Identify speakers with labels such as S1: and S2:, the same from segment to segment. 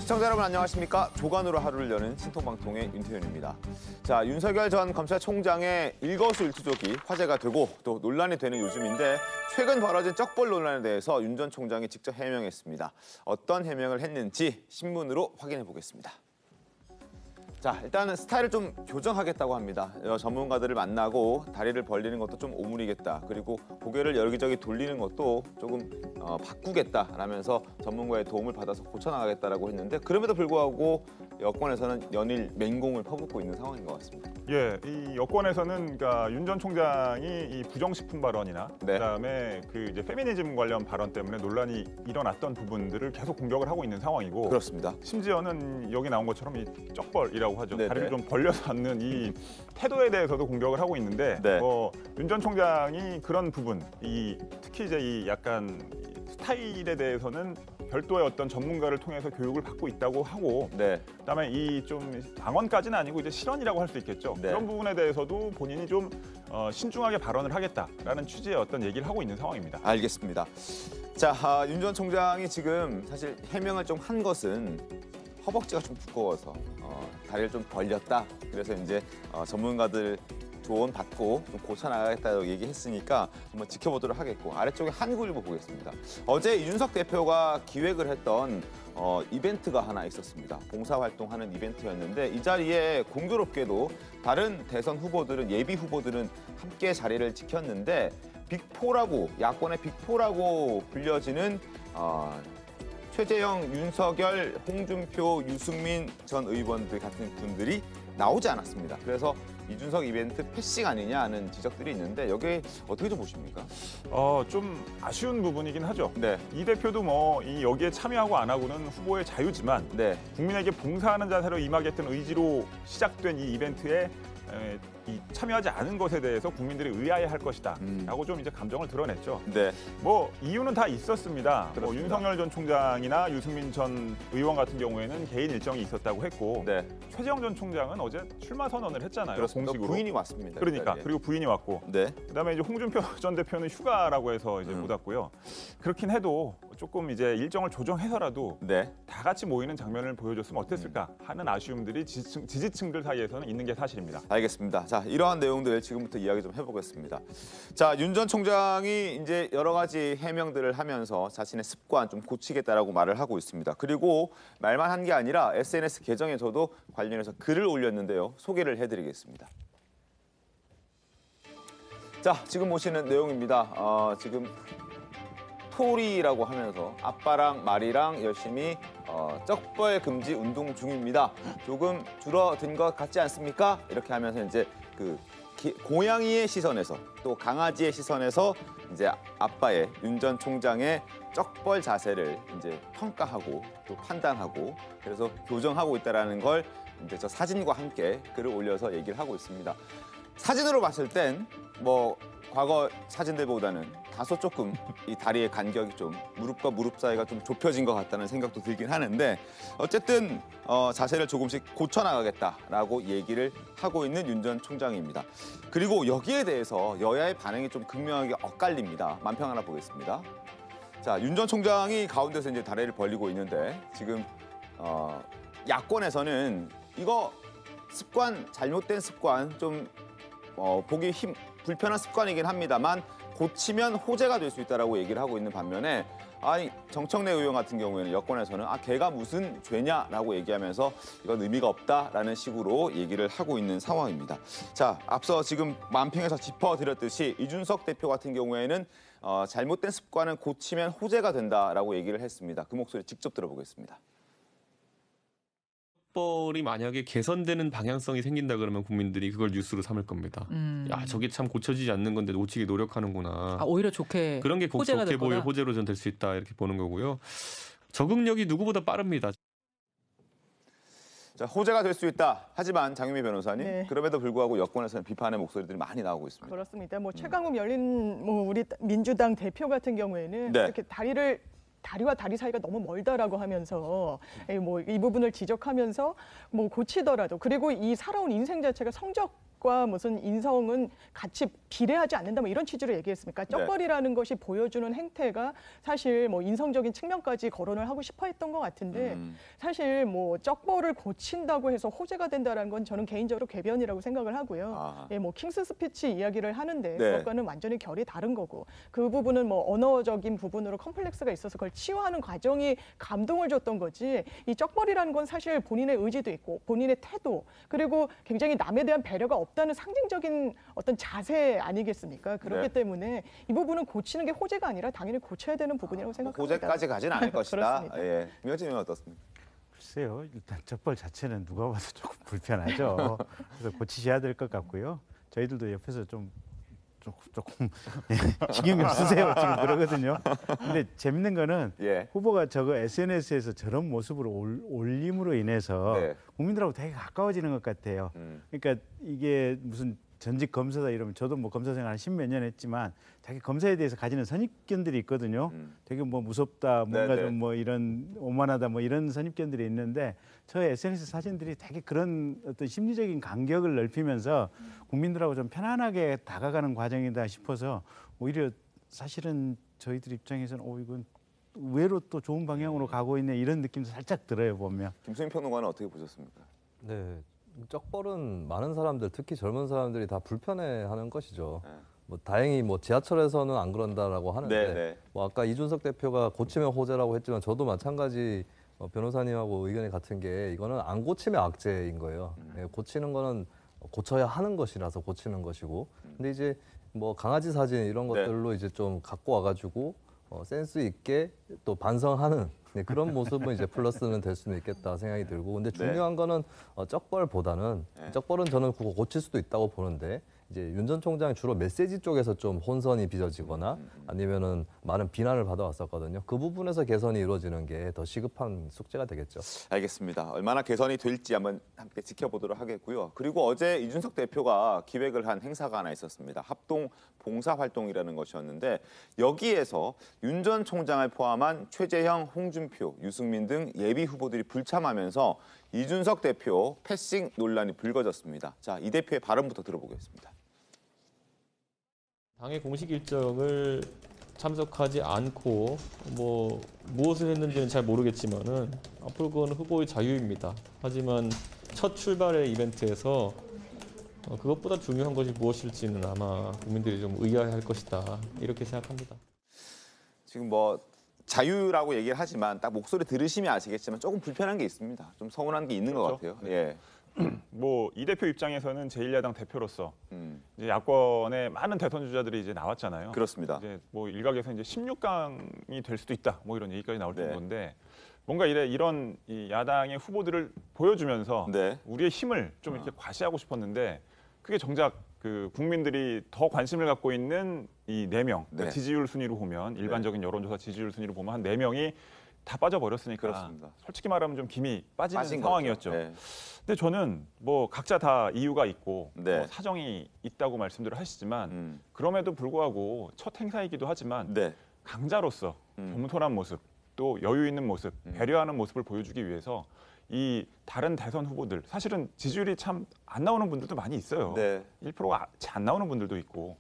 S1: 시청자 여러분 안녕하십니까? 조간으로 하루를 여는 신통방통의 윤태윤입니다. 자, 윤석열 전 검찰총장의 일거수일투족이 화제가 되고 또 논란이 되는 요즘인데 최근 벌어진 쩍벌 논란에 대해서 윤 전 총장이 직접 해명했습니다. 어떤 해명을 했는지 신문으로 확인해 보겠습니다. 자, 일단은 스타일을 좀 교정하겠다고 합니다. 전문가들을 만나고 다리를 벌리는 것도 좀 오므리겠다. 그리고 고개를 여기저기 돌리는 것도 조금 바꾸겠다라면서 전문가의 도움을 받아서 고쳐나가겠다라고 했는데 그럼에도 불구하고 여권에서는 연일 맹공을 퍼붓고 있는 상황인 것 같습니다.
S2: 예, 이 여권에서는 그러니까 윤 전 총장이 이 부정식품 발언이나 그다음에 그 이제 페미니즘 관련 발언 때문에 논란이 일어났던 부분들을 계속 공격을 하고 있는 상황이고
S1: 그렇습니다.
S2: 심지어는 여기 나온 것처럼 이 쩍벌이라고 하죠.
S1: 네네.
S2: 다리를 좀 벌려서 앉는 이 태도에 대해서도 공격을 하고 있는데 윤 전 총장이 그런 부분, 특히 이제 이 약간 스타일에 대해서는 별도의 어떤 전문가를 통해서 교육을 받고 있다고 하고 그다음에 이 좀 방언까지는 아니고 이제 실언이라고 할 수 있겠죠. 그런 부분에 대해서도 본인이 좀 신중하게 발언을 하겠다라는 취지의 어떤 얘기를 하고 있는 상황입니다.
S1: 알겠습니다. 자, 윤 전 총장이 지금 사실 해명을 좀 한 것은 허벅지가 좀 두꺼워서 다리를 좀 벌렸다. 그래서 이제 전문가들 조언 받고 좀 고쳐나가겠다고 얘기했으니까 한번 지켜보도록 하겠고 아래쪽에 한국일보 보겠습니다. 어제 이준석 대표가 기획을 했던 이벤트가 하나 있었습니다. 봉사활동하는 이벤트였는데 이 자리에 공교롭게도 다른 대선 후보들은 예비 후보들은 함께 자리를 지켰는데 빅4라고 야권의 빅4라고 불려지는 최재형, 윤석열, 홍준표, 유승민 전 의원들 같은 분들이 나오지 않았습니다. 그래서 이준석 이벤트 패싱 아니냐 하는 지적들이 있는데 여기 어떻게 좀 보십니까?
S2: 좀 아쉬운 부분이긴 하죠.
S1: 네.
S2: 이 대표도 여기에 참여하고 안 하고는 후보의 자유지만 국민에게 봉사하는 자세로 임하겠다는 의지로 시작된 이 이벤트에 참여하지 않은 것에 대해서 국민들이 의아해할 것이다 라고 좀 이제 감정을 드러냈죠. 이유는 다 있었습니다. 윤석열 전 총장이나 유승민 전 의원 같은 경우에는 개인 일정이 있었다고 했고 최재형 전 총장은 어제 출마 선언을 했잖아요.
S1: 그렇습니다.
S2: 공식으로.
S1: 부인이 왔습니다.
S2: 그러니까 그리고 부인이 왔고 그다음에 이제 홍준표 전 대표는 휴가라고 해서 이제 못 왔고요. 그렇긴 해도 조금 이제 일정을 조정해서라도 다 같이 모이는 장면을 보여줬으면 어땠을까 하는 아쉬움들이 지지층들 사이에서는 있는 게 사실입니다.
S1: 알겠습니다. 자, 이러한 내용들 지금부터 이야기 좀 해보겠습니다. 자, 윤 전 총장이 이제 여러 가지 해명들을 하면서 자신의 습관 좀 고치겠다라고 말을 하고 있습니다. 그리고 말만 한 게 아니라 SNS 계정에서도 관련해서 글을 올렸는데요. 소개를 해드리겠습니다. 자, 지금 보시는 내용입니다. 지금 토리라고 하면서 아빠랑 말이랑 열심히 쩍벌 금지 운동 중입니다. 조금 줄어든 것 같지 않습니까? 이렇게 하면서 이제 그 고양이의 시선에서 또 강아지의 시선에서 이제 아빠의 윤 전 총장의 쩍벌 자세를 이제 평가하고 또 판단하고 그래서 교정하고 있다라는 걸 이제 저 사진과 함께 글을 올려서 얘기를 하고 있습니다. 사진으로 봤을 땐 과거 사진들보다는 다소 조금 이 다리의 간격이 좀 무릎과 무릎 사이가 좀 좁혀진 것 같다는 생각도 들긴 하는데 어쨌든 자세를 조금씩 고쳐나가겠다라고 얘기를 하고 있는 윤 전 총장입니다. 그리고 여기에 대해서 여야의 반응이 좀 극명하게 엇갈립니다. 만평 하나 보겠습니다. 자, 윤 전 총장이 가운데서 이제 다리를 벌리고 있는데 지금 야권에서는 이거 습관, 잘못된 습관 좀 보기 불편한 습관이긴 합니다만 고치면 호재가 될 수 있다라고 얘기를 하고 있는 반면에 정청래 의원 같은 경우에는 여권에서는 걔가 무슨 죄냐라고 얘기하면서 이건 의미가 없다라는 식으로 얘기를 하고 있는 상황입니다. 자, 앞서 지금 만평에서 짚어드렸듯이 이준석 대표 같은 경우에는 잘못된 습관은 고치면 호재가 된다라고 얘기를 했습니다. 그 목소리 직접 들어보겠습니다.
S3: 이 만약에 개선되는 방향성이 생긴다 그러면 국민들이 그걸 뉴스로 삼을 겁니다. 야, 저게 참 고쳐지지 않는 건데 놓치기 노력하는구나.
S4: 오히려 좋게
S3: 그런 게 좋게 보일 호재로 전 될 수 있다 이렇게 보는 거고요. 적응력이 누구보다 빠릅니다.
S1: 자, 호재가 될 수 있다. 하지만 장유미 변호사님, 그럼에도 불구하고 여권에서는 비판의 목소리들이 많이 나오고 있습니다.
S5: 그렇습니다. 최강욱 열린 우리 민주당 대표 같은 경우에는 이렇게 다리와 다리 사이가 너무 멀다라고 하면서 이 부분을 지적하면서 고치더라도 그리고 이 살아온 인생 자체가 성적 과 무슨 인성은 같이 비례하지 않는다 뭐 이런 취지로 얘기했습니까? 쩍벌이라는 것이 보여주는 행태가 사실 뭐 인성적인 측면까지 거론을 하고 싶어 했던 것 같은데 사실 뭐 쩍벌을 고친다고 해서 호재가 된다는 건 저는 개인적으로 궤변이라고 생각을 하고요. 예, 뭐 킹스 스피치 이야기를 하는데 그것과는 완전히 결이 다른 거고 그 부분은 뭐 언어적인 부분으로 컴플렉스가 있어서 그걸 치유하는 과정이 감동을 줬던 거지 이 쩍벌이라는 건 사실 본인의 의지도 있고 본인의 태도 그리고 굉장히 남에 대한 배려가 없다는 상징적인 어떤 자세 아니겠습니까? 그렇기 때문에 이 부분은 고치는 게 호재가 아니라 당연히 고쳐야 되는 부분이라고 생각합니다.
S1: 호재까지 가진 않을 것이다. 예. 김여진은 어떻습니까?
S4: 글쎄요. 일단 쩍벌 자체는 누가 봐도 조금 불편하죠. 그래서 고치셔야 될 것 같고요. 저희들도 옆에서 조금 신경 좀 쓰세요 지금 그러거든요. 근데 재밌는 거는 후보가 저거 SNS에서 저런 모습으로 올림으로 인해서 국민들하고 되게 가까워지는 것 같아요. 그러니까 이게 무슨 전직 검사다 이러면 저도 뭐 검사 생활 한 10몇 년 했지만 자기 검사에 대해서 가지는 선입견들이 있거든요. 되게 뭐 무섭다, 뭔가 좀 뭐 이런 오만하다, 뭐 이런 선입견들이 있는데 저 SNS 사진들이 되게 그런 어떤 심리적인 간격을 넓히면서 국민들하고 좀 편안하게 다가가는 과정이다 싶어서 오히려 사실은 저희들 입장에서는 이건 의외로 또 좋은 방향으로 가고 있네 이런 느낌도 살짝 들어요 보면.
S1: 김수민 평론가는 어떻게 보셨습니까?
S6: 네. 쩍벌은 많은 사람들, 특히 젊은 사람들이 다 불편해하는 것이죠. 뭐 다행히 뭐 지하철에서는 안 그런다라고 하는데 뭐 아까 이준석 대표가 고치면 호재라고 했지만 저도 마찬가지 변호사님하고 의견이 같은 게 이거는 안 고치면 악재인 거예요. 고치는 거는 고쳐야 하는 것이라서 고치는 것이고 근데 이제 뭐 강아지 사진 이런 것들로 이제 좀 갖고 와가지고 센스 있게 또 반성하는 그런 모습은 이제 플러스는 될 수는 있겠다 생각이 들고 근데 중요한 거는 쩍벌보다는 쩍벌은 저는 그거 고칠 수도 있다고 보는데 이제 윤 전 총장이 주로 메시지 쪽에서 좀 혼선이 빚어지거나 아니면은 많은 비난을 받아왔었거든요. 그 부분에서 개선이 이루어지는 게 더 시급한 숙제가 되겠죠.
S1: 알겠습니다. 얼마나 개선이 될지 한번 함께 지켜보도록 하겠고요. 그리고 어제 이준석 대표가 기획을 한 행사가 하나 있었습니다. 합동 봉사활동이라는 것이었는데 여기에서 윤 전 총장을 포함한 최재형, 홍준표, 유승민 등 예비 후보들이 불참하면서 이준석 대표 패싱 논란이 불거졌습니다. 자, 이 대표의 발언부터 들어보겠습니다.
S3: 당의 공식 일정을 참석하지 않고 뭐 무엇을 했는지는 잘 모르겠지만은 앞으로 그건 후보의 자유입니다. 하지만 첫 출발의 이벤트에서 그것보다 중요한 것이 무엇일지는 아마 국민들이 좀 의아해할 것이다 이렇게 생각합니다.
S1: 지금 뭐 자유라고 얘기를 하지만 딱 목소리 들으시면 아시겠지만 조금 불편한 게 있습니다. 좀 서운한 게 있는 것 같아요. 예.
S2: 뭐 이 대표 입장에서는 제1야당 대표로서 이제 야권의 많은 대선 주자들이 이제 나왔잖아요.
S1: 그렇습니다.
S2: 이제 뭐 일각에서 이제 16강이 될 수도 있다. 뭐 이런 얘기까지 나올 정도인데 뭔가 이런 이 야당의 후보들을 보여주면서 우리의 힘을 좀 이렇게 과시하고 싶었는데 그게 정작 그 국민들이 더 관심을 갖고 있는 이 4명 그러니까 지지율 순위로 보면 일반적인 여론조사 지지율 순위로 보면 한 4명이 다 빠져버렸으니까
S1: 그렇습니다.
S2: 솔직히 말하면 좀 김이 빠진 상황이었죠.
S1: 네.
S2: 근데 저는 뭐 각자 다 이유가 있고 뭐 사정이 있다고 말씀들을 하시지만 그럼에도 불구하고 첫 행사이기도 하지만 강자로서 겸손한 모습 또 여유 있는 모습 배려하는 모습을 보여주기 위해서 이 다른 대선 후보들 사실은 지지율이 참 안 나오는 분들도 많이 있어요. 1%가 채 안 나오는 분들도 있고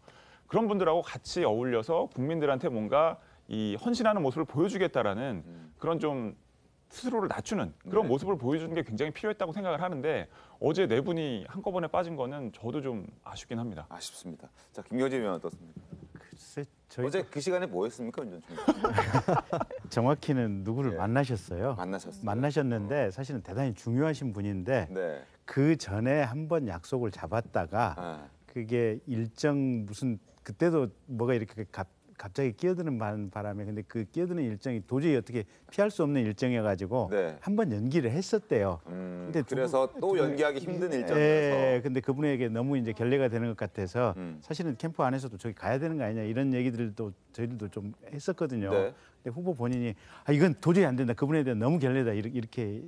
S2: 그런 분들하고 같이 어울려서 국민들한테 뭔가 이 헌신하는 모습을 보여주겠다라는 그런 좀 스스로를 낮추는 그런 모습을 보여주는 게 굉장히 필요했다고 생각을 하는데 어제 4분이 한꺼번에 빠진 거는 저도 좀 아쉽긴 합니다.
S1: 아쉽습니다. 자, 김여진 의원 어떻습니까?
S4: 글쎄,
S1: 어제 그 시간에 뭐 했습니까, 윤 전 총장?
S4: 정확히는 누구를 만나셨어요.
S1: 만나셨어요.
S4: 만나셨는데 사실은 대단히 중요하신 분인데 그 전에 한번 약속을 잡았다가 그게 일정 무슨 그때도 뭐가 이렇게 갑자기 끼어드는 바람에 근데 그 끼어드는 일정이 도저히 어떻게 피할 수 없는 일정이어가지고 한번 연기를 했었대요. 근데
S1: 그래서 또 연기하기 힘든 일정이어서.
S4: 예, 근데 그분에게 너무 이제 결례가 되는 것 같아서 사실은 캠프 안에서도 저기 가야 되는 거 아니냐 이런 얘기들도 저희들도 좀 했었거든요. 근데 후보 본인이 이건 도저히 안 된다. 그분에 대한 너무 결례다 이렇게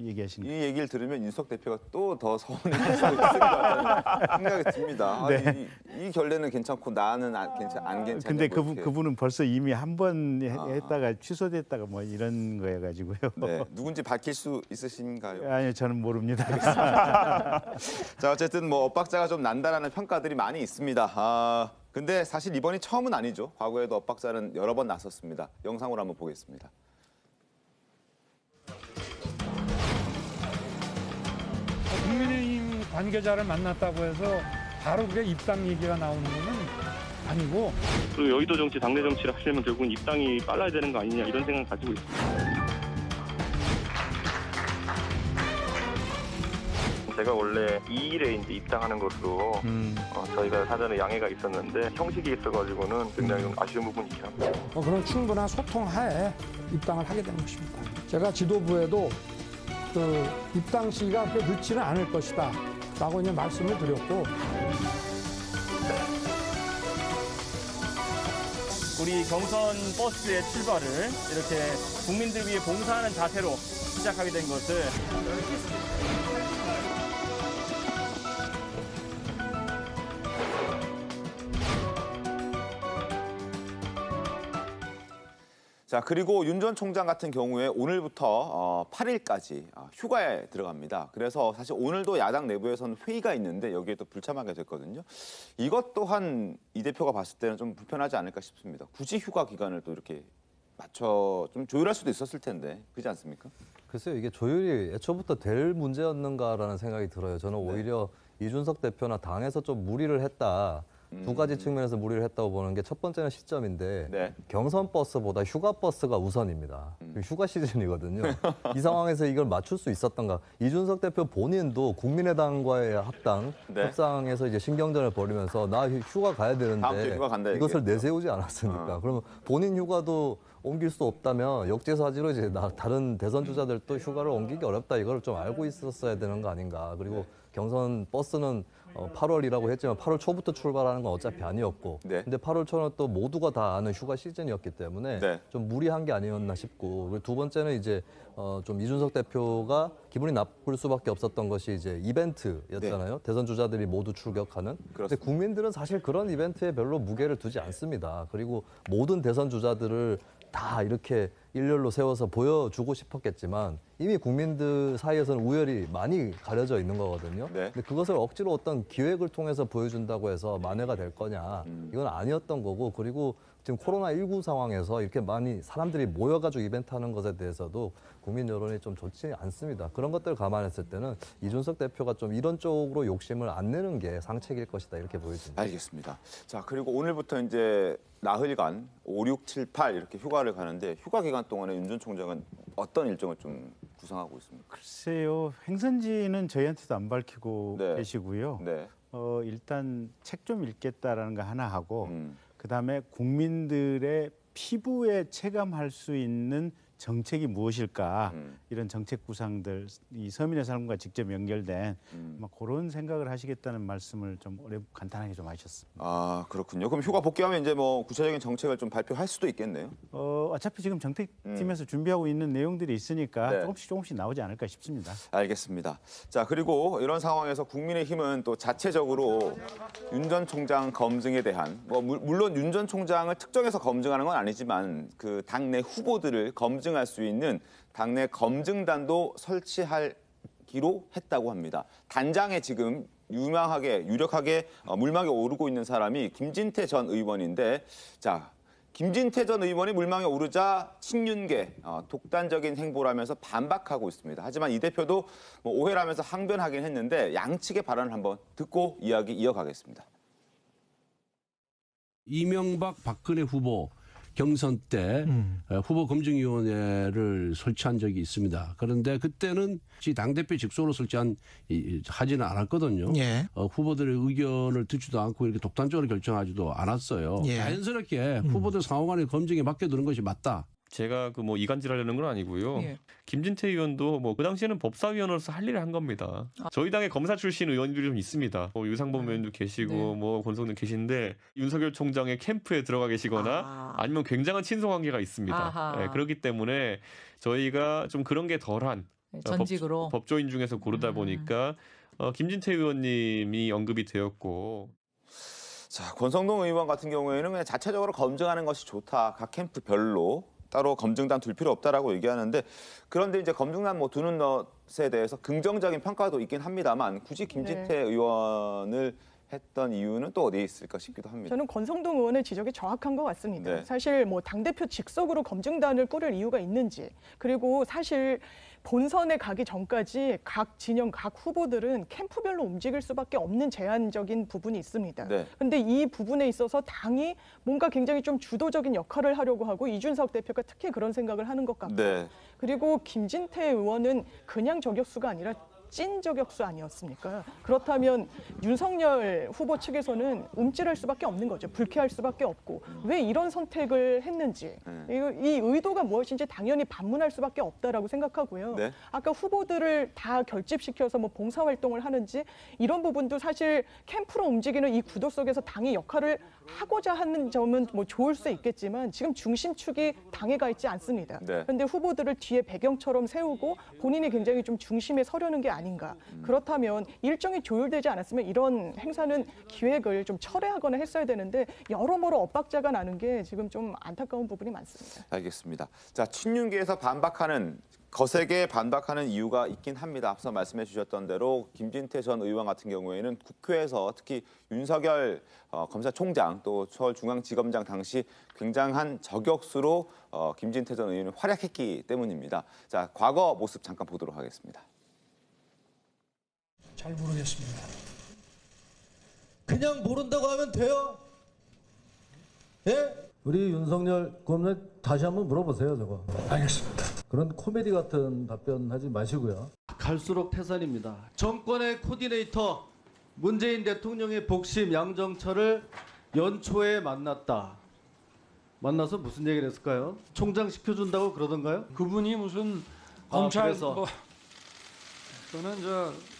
S4: 얘기하신 거예요.
S1: 이 얘기를 들으면 윤석 대표가 또 더 서운해질 수 있을 것 같다는 생각이 듭니다.
S4: 네.
S1: 이 결례는 괜찮고 나는 안 괜찮냐.
S4: 근데 그분은 벌써 이미 한 번 했다가 취소됐다가 뭐 이런 거여가지고요.
S1: 네, 누군지 밝힐 수 있으신가요?
S4: 아니요, 저는 모릅니다.
S1: 자, 어쨌든 뭐 엇박자가 좀 난다라는 평가들이 많이 있습니다. 근데 사실 이번이 처음은 아니죠. 과거에도 엇박자는 여러 번 났었습니다. 영상으로 한번 보겠습니다.
S7: 국민의힘 관계자를 만났다고 해서 바로 그게 입당 얘기가 나오는 거는 아니고.
S8: 그리고 여의도 정치, 당내 정치를 하려면 결국은 입당이 빨라야 되는 거 아니냐 이런 생각 가지고 있습니다. 제가 원래 2일에 이제 입당하는 것으로 저희가 사전에 양해가 있었는데 형식이 있어가지고는 굉장히 좀 아쉬운 부분이 있긴 합니다.
S7: 그런 충분한 소통하에 입당을 하게 된 것입니다. 제가 지도부에도 그 입당 시기가 그렇게 늦지는 않을 것이다 라고 이제 말씀을 드렸고,
S9: 우리 경선 버스의 출발을 이렇게 국민들 위해 봉사하는 자세로 시작하게 된 것을
S1: 자, 그리고 윤 전 총장 같은 경우에 오늘부터 8일까지 휴가에 들어갑니다. 그래서 사실 오늘도 야당 내부에서는 회의가 있는데 여기에 또 불참하게 됐거든요. 이것 또한 이 대표가 봤을 때는 좀 불편하지 않을까 싶습니다. 굳이 휴가 기간을 또 이렇게 맞춰 좀 조율할 수도 있었을 텐데, 그렇지 않습니까?
S6: 글쎄요, 이게 조율이 애초부터 될 문제였는가라는 생각이 들어요. 저는 오히려 이준석 대표나 당에서 좀 무리를 했다. 두 가지 측면에서 무리를 했다고 보는 게 첫 번째는 시점인데 경선 버스보다 휴가 버스가 우선입니다. 휴가 시즌이거든요. 이 상황에서 이걸 맞출 수 있었던가. 이준석 대표 본인도 국민의당과의 합당 협상에서 이제 신경전을 벌이면서 나 휴가 가야 되는데
S1: 휴가 간다,
S6: 이것을 내세우지 않았습니까? 그러면 본인 휴가도 옮길 수 없다면 역지사지로 이제 다른 대선 주자들도 휴가를 옮기기 어렵다. 이걸 좀 알고 있었어야 되는 거 아닌가. 그리고 경선 버스는 8월이라고 했지만 8월 초부터 출발하는 건 어차피 아니었고 근데 8월 초는 또 모두가 다 아는 휴가 시즌이었기 때문에 좀 무리한 게 아니었나 싶고, 그리고 두 번째는 이제 좀 이준석 대표가 기분이 나쁠 수밖에 없었던 것이 이제 이벤트였잖아요. 대선 주자들이 모두 출격하는. 그런데 국민들은 사실 그런 이벤트에 별로 무게를 두지 않습니다. 그리고 모든 대선 주자들을 다 이렇게 일렬로 세워서 보여주고 싶었겠지만 이미 국민들 사이에서는 우열이 많이 가려져 있는 거거든요. 근데 그것을 억지로 어떤 기획을 통해서 보여준다고 해서 만회가 될 거냐, 이건 아니었던 거고, 그리고 지금 코로나19 상황에서 이렇게 많이 사람들이 모여가지고 이벤트 하는 것에 대해서도 국민 여론이 좀 좋지 않습니다. 그런 것들을 감안했을 때는 이준석 대표가 좀 이런 쪽으로 욕심을 안 내는 게 상책일 것이다, 이렇게 보여집니다.
S1: 알겠습니다. 자, 그리고 오늘부터 이제 나흘간 5, 6, 7, 8 이렇게 휴가를 가는데 휴가 기간 동안에 윤 전 총장은 어떤 일정을 좀 구상하고 있습니까?
S4: 글쎄요, 행선지는 저희한테도 안 밝히고 계시고요. 일단 책 좀 읽겠다라는 거 하나 하고 그다음에 국민들의 피부에 체감할 수 있는 정책이 무엇일까, 이런 정책 구상들, 이 서민의 삶과 직접 연결된 그런 생각을 하시겠다는 말씀을 좀 간단하게 좀 하셨습니다.
S1: 아, 그렇군요. 그럼 휴가 복귀하면 이제 뭐 구체적인 정책을 좀 발표할 수도 있겠네요.
S4: 어차피 지금 정책팀에서 준비하고 있는 내용들이 있으니까 조금씩 나오지 않을까 싶습니다.
S1: 알겠습니다. 자, 그리고 이런 상황에서 국민의힘은 또 자체적으로 윤 전 총장 검증에 대한, 물론 윤 전 총장을 특정해서 검증하는 건 아니지만 그 당내 후보들을 검증할 수 있는 당내 검증단도 설치하기로 했다고 합니다. 단장에 지금 유력하게 물망에 오르고 있는 사람이 김진태 전 의원인데, 자, 김진태 전 의원이 물망에 오르자 친윤계 독단적인 행보라면서 반박하고 있습니다. 하지만 이 대표도 오해라면서 항변하긴 했는데 양측의 발언을 한번 듣고 이야기 이어가겠습니다.
S10: 이명박 박근혜 후보 경선 때 후보 검증위원회를 설치한 적이 있습니다. 그런데 그때는 당대표 직속으로 하지는 않았거든요. 후보들의 의견을 듣지도 않고 이렇게 독단적으로 결정하지도 않았어요. 자연스럽게 후보들 상호간의 검증에 맡겨두는 것이 맞다.
S3: 제가 이간질하려는 건 아니고요. 김진태 의원도 그 당시에는 법사위원으로서 할 일을 한 겁니다. 저희 당의 검사 출신 의원들이 좀 있습니다. 유상범 의원도 계시고 권성동 계신데 윤석열 총장의 캠프에 들어가 계시거나 아니면 굉장한 친소 관계가 있습니다. 그렇기 때문에 저희가 좀 그런 게 덜한
S11: 전직으로
S12: 법조인 중에서 고르다 보니까 김진태 의원님이 언급이 되었고.
S1: 자, 권성동 의원 같은 경우에는 그냥 자체적으로 검증하는 것이 좋다. 각 캠프별로 따로 검증단 둘 필요 없다라고 얘기하는데, 그런데 이제 검증단 뭐 두는 것에 대해서 긍정적인 평가도 있긴 합니다만 굳이 김진태 의원을 했던 이유는 또 어디에 있을까 싶기도 합니다.
S5: 저는 권성동 의원의 지적이 정확한 것 같습니다. 사실 뭐 당대표 직속으로 검증단을 꾸릴 이유가 있는지, 그리고 사실 본선에 가기 전까지 각 진영, 각 후보들은 캠프별로 움직일 수밖에 없는 제한적인 부분이 있습니다. 그런데 이 부분에 있어서 당이 뭔가 굉장히 좀 주도적인 역할을 하려고 하고 이준석 대표가 특히 그런 생각을 하는 것 같고, 그리고 김진태 의원은 그냥 저격수가 아니라 찐 저격수 아니었습니까? 그렇다면 윤석열 후보 측에서는 움찔할 수밖에 없는 거죠. 불쾌할 수밖에 없고, 왜 이런 선택을 했는지, 이 의도가 무엇인지 당연히 반문할 수밖에 없다라고 생각하고요. 아까 후보들을 다 결집시켜서 뭐 봉사활동을 하는지 이런 부분도 사실 캠프로 움직이는 이 구도 속에서 당이 역할을 하고자 하는 점은 뭐 좋을 수 있겠지만 지금 중심축이 당에 가 있지 않습니다. 그런데 후보들을 뒤에 배경처럼 세우고 본인이 굉장히 좀 중심에 서려는 게 아닌가. 그렇다면 일정이 조율되지 않았으면 이런 행사는 기획을 좀 철회하거나 했어야 되는데 여러모로 엇박자가 나는 게 지금 좀 안타까운 부분이 많습니다.
S1: 알겠습니다. 자, 친윤계에서 거세게 반박하는 이유가 있긴 합니다. 앞서 말씀해 주셨던 대로 김진태 전 의원 같은 경우에는 국회에서 특히 윤석열 검사총장 또 서울중앙지검장 당시 굉장한 저격수로 김진태 전 의원이 활약했기 때문입니다. 자, 과거 모습 잠깐 보도록 하겠습니다.
S13: 잘 모르겠습니다. 그냥 모른다고 하면 돼요? 예?
S14: 우리 윤석열 검사님 다시 한번 물어보세요, 저거.
S13: 알겠습니다.
S14: 그런 코미디 같은 답변 하지 마시고요.
S15: 갈수록 태산입니다. 정권의 코디네이터 문재인 대통령의 복심 양정철을 연초에 만났다. 만나서 무슨 얘기를 했을까요? 총장 시켜준다고 그러던가요?
S7: 그분이 무슨 검찰
S15: 그래서.
S7: 뭐 그거는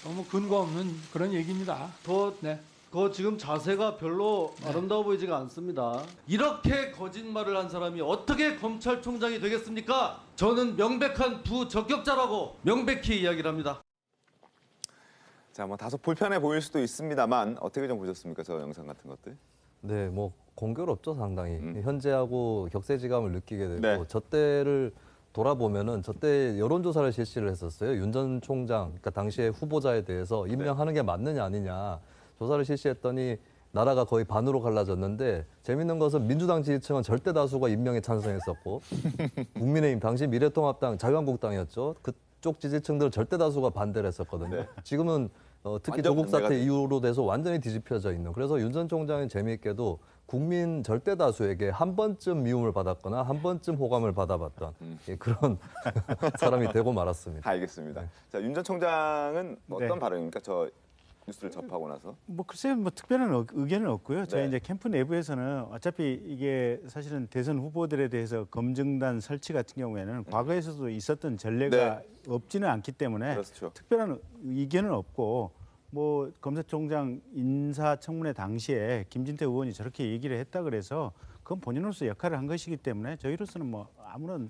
S7: 너무 근거 없는 그런 얘기입니다.
S15: 그 지금 자세가 별로 아름다워 보이지가 않습니다. 이렇게 거짓말을 한 사람이 어떻게 검찰총장이 되겠습니까? 저는 명백한 부적격자라고 명백히 이야기를 합니다.
S1: 자, 뭐 다소 불편해 보일 수도 있습니다만 어떻게 좀 보셨습니까? 저 영상 같은 것들?
S6: 네, 뭐 공교롭죠, 상당히. 현재하고 격세지감을 느끼게 되고 저 때를 돌아보면은 저때 여론조사를 실시를 했었어요. 윤 전 총장, 그러니까 당시의 후보자에 대해서 임명하는 게 맞느냐 아니냐 조사를 실시했더니 나라가 거의 반으로 갈라졌는데 재밌는 것은 민주당 지지층은 절대 다수가 임명에 찬성했었고 국민의힘 당시 미래통합당 자유한국당이었죠. 그쪽 지지층들은 절대 다수가 반대를 했었거든요. 지금은 특히 조국 사태 이후로 돼서 완전히 뒤집혀져 있는. 그래서 윤 전 총장은 재미있게도 국민 절대 다수에게 한 번쯤 미움을 받았거나 한 번쯤 호감을 받아봤던 그런 사람이 되고 말았습니다.
S1: 알겠습니다. 자, 윤 전 총장은 어떤 발언입니까? 저 뉴스를 접하고 나서.
S4: 뭐 글쎄요, 뭐 특별한 의견은 없고요. 저희 이제 캠프 내부에서는 어차피 이게 사실은 대선 후보들에 대해서 검증단 설치 같은 경우에는 과거에서도 있었던 전례가 없지는 않기 때문에 특별한 의견은 없고, 뭐 검사총장 인사청문회 당시에 김진태 의원이 저렇게 얘기를 했다 그래서 그건 본인으로서 역할을 한 것이기 때문에 저희로서는 뭐 아무런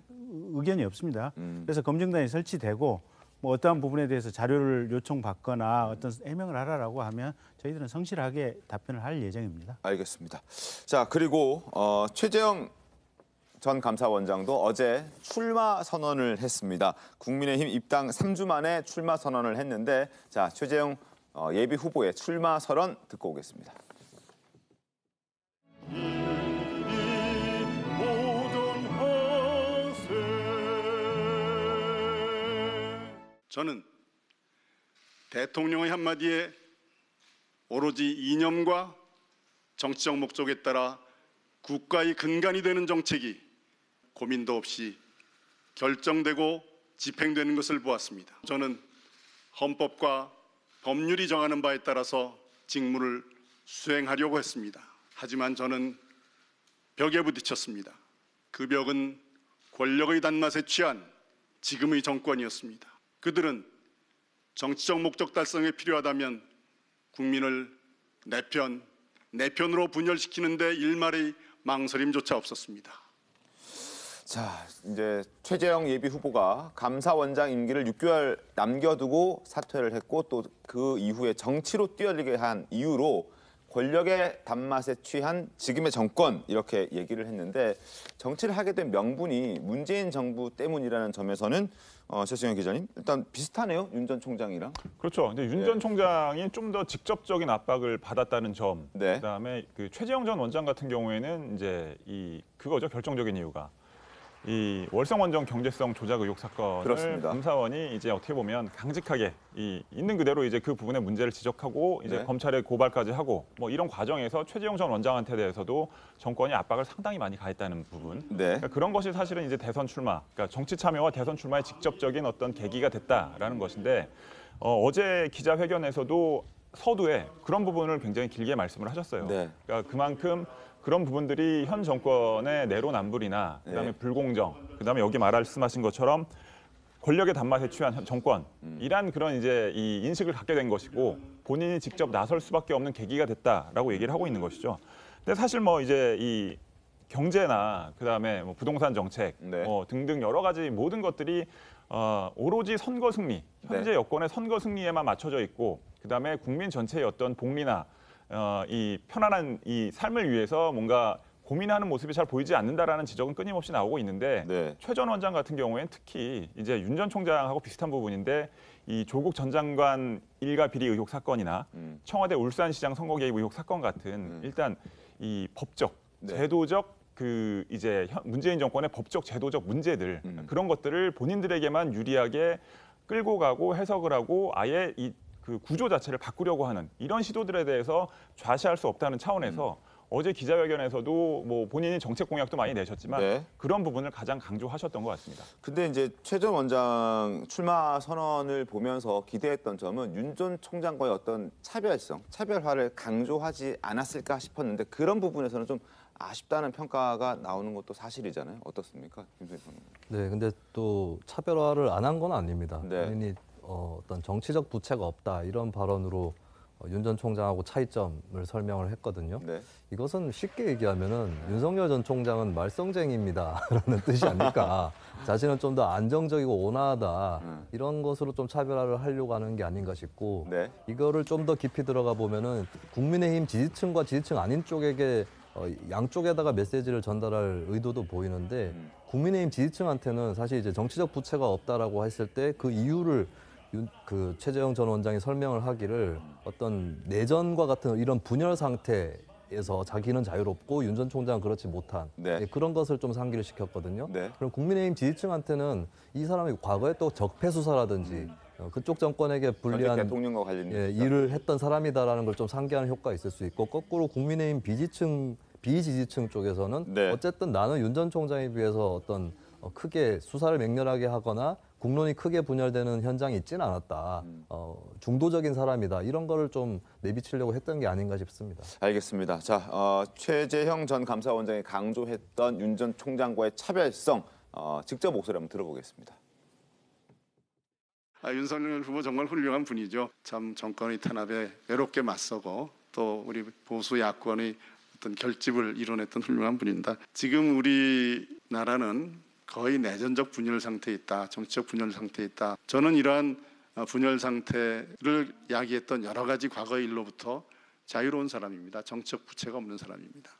S4: 의견이 없습니다. 그래서 검증단이 설치되고 뭐 어떠한 부분에 대해서 자료를 요청받거나 어떤 해명을 하라라고 하면 저희들은 성실하게 답변을 할 예정입니다.
S1: 알겠습니다. 자, 그리고 최재형 전 감사원장도 어제 출마 선언을 했습니다. 국민의힘 입당 3주 만에 출마 선언을 했는데, 자, 최재형 예비 후보의 출마 선언 듣고 오겠습니다.
S16: 저는 대통령의 한마디에 오로지 이념과 정치적 목적에 따라 국가의 근간이 되는 정책이 고민도 없이 결정되고 집행되는 것을 보았습니다. 저는 헌법과 법률이 정하는 바에 따라서 직무를 수행하려고 했습니다. 하지만 저는 벽에 부딪혔습니다. 그 벽은 권력의 단맛에 취한 지금의 정권이었습니다. 그들은 정치적 목적 달성에 필요하다면 국민을 내 편으로 분열시키는 데 일말의 망설임조차 없었습니다.
S1: 자, 이제 최재형 예비 후보가 감사원장 임기를 6개월 남겨두고 사퇴를 했고 또 그 이후에 정치로 뛰어들게 한 이유로 권력의 단맛에 취한 지금의 정권 이렇게 얘기를 했는데 정치를 하게 된 명분이 문재인 정부 때문이라는 점에서는 최승현 기자님 일단 비슷하네요. 윤 전 총장이랑.
S2: 그렇죠. 근데 윤 전 총장이 좀 더 직접적인 압박을 받았다는 점.
S1: 네.
S2: 그다음에 그 최재형 전 원장 같은 경우에는 이제 그거죠. 결정적인 이유가. 이 월성원전 경제성 조작 의혹 사건을
S1: 그렇습니다.
S2: 감사원이 이제 어떻게 보면 강직하게 있는 그대로 이제 그 부분의 문제를 지적하고 이제
S1: 네.
S2: 검찰에 고발까지 하고 뭐 이런 과정에서 최재형 전 원장한테 대해서도 정권이 압박을 상당히 많이 가했다는 부분.
S1: 네.
S2: 그러니까 그런 것이 사실은 이제 대선 출마, 그러니까 정치 참여와 대선 출마의 직접적인 어떤 계기가 됐다라는 것인데 어제 기자회견에서도 서두에 그런 부분을 굉장히 길게 말씀을 하셨어요.
S1: 네.
S2: 그러니까 그만큼 그런 부분들이 현 정권의 내로남불이나 그다음에
S1: 네.
S2: 불공정, 그다음에 여기 말씀하신 것처럼 권력의 단맛에 취한 현 정권이란 그런 이제 이 인식을 갖게 된 것이고 본인이 직접 나설 수밖에 없는 계기가 됐다라고 얘기를 하고 있는 것이죠. 근데 사실 뭐 이제 이 경제나 그다음에 뭐 부동산 정책
S1: 네.
S2: 등등 여러 가지 모든 것들이 오로지 선거 승리, 현재
S1: 네.
S2: 여권의 선거 승리에만 맞춰져 있고 그다음에 국민 전체의 어떤 복리나 이 편안한 이 삶을 위해서 뭔가 고민하는 모습이 잘 보이지 않는다라는 지적은 끊임없이 나오고 있는데
S1: 네.
S2: 최 전 원장 같은 경우에는 특히 이제 윤 전 총장하고 비슷한 부분인데 이 조국 전 장관 일가 비리 의혹 사건이나 청와대 울산시장 선거 개입 의혹 사건 같은 일단 이 법적,
S1: 네.
S2: 제도적 그 이제 문재인 정권의 법적, 제도적 문제들 그런 것들을 본인들에게만 유리하게 끌고 가고 해석을 하고 아예 그 구조 자체를 바꾸려고 하는 이런 시도들에 대해서 좌시할 수 없다는 차원에서 어제 기자회견에서도 뭐 본인이 정책 공약도 많이 내셨지만
S1: 네.
S2: 그런 부분을 가장 강조하셨던 것 같습니다.
S1: 근데 이제 최 전 원장 출마 선언을 보면서 기대했던 점은 윤 전 총장과의 어떤 차별성, 차별화를 강조하지 않았을까 싶었는데 그런 부분에서는 좀 아쉽다는 평가가 나오는 것도 사실이잖아요. 어떻습니까? 김선희 변호사님.
S6: 네, 근데 또 차별화를 안 한 건 아닙니다.
S1: 네.
S6: 본인이 어떤 정치적 부채가 없다 이런 발언으로 윤 전 총장하고 차이점을 설명을 했거든요.
S1: 네.
S6: 이것은 쉽게 얘기하면은 윤석열 전 총장은 말썽쟁이입니다라는 뜻이 아닐까. 자신은 좀 더 안정적이고 온화하다 이런 것으로 좀 차별화를 하려고 하는 게 아닌가 싶고
S1: 네.
S6: 이거를 좀 더 깊이 들어가 보면은 국민의힘 지지층과 지지층 아닌 쪽에게 양쪽에다가 메시지를 전달할 의도도 보이는데 국민의힘 지지층한테는 사실 이제 정치적 부채가 없다라고 했을 때 그 이유를 그 최재형 전 원장이 설명을 하기를 어떤 내전과 같은 이런 분열 상태에서 자기는 자유롭고 윤 전 총장은 그렇지 못한
S1: 네.
S6: 그런 것을 좀 상기를 시켰거든요.
S1: 네.
S6: 그럼 국민의힘 지지층한테는 이 사람이 과거에 또 적폐 수사라든지 그쪽 정권에게 불리한
S1: 대통령과 관련
S6: 일을 했던 사람이다라는 걸 좀 상기하는 효과가 있을 수 있고 거꾸로 국민의힘 비지지층 쪽에서는
S1: 네.
S6: 어쨌든 나는 윤 전 총장에 비해서 어떤 크게 수사를 맹렬하게 하거나 국론이 크게 분열되는 현장이 있지는 않았다. 중도적인 사람이다. 이런 거를 좀 내비치려고 했던 게 아닌가 싶습니다.
S1: 알겠습니다. 자, 최재형 전 감사원장이 강조했던 윤 전 총장과의 차별성 직접 목소리 한번 들어보겠습니다.
S16: 윤석열 후보 정말 훌륭한 분이죠. 참 정권의 탄압에 외롭게 맞서고 또 우리 보수 야권의 어떤 결집을 이뤄냈던 훌륭한 분입니다. 지금 우리나라는 거의 내전적 분열 상태에 있다. 정치적 분열 상태에 있다. 저는 이러한 분열 상태를 야기했던 여러 가지 과거의 일로부터 자유로운 사람입니다. 정치적 부채가 없는 사람입니다.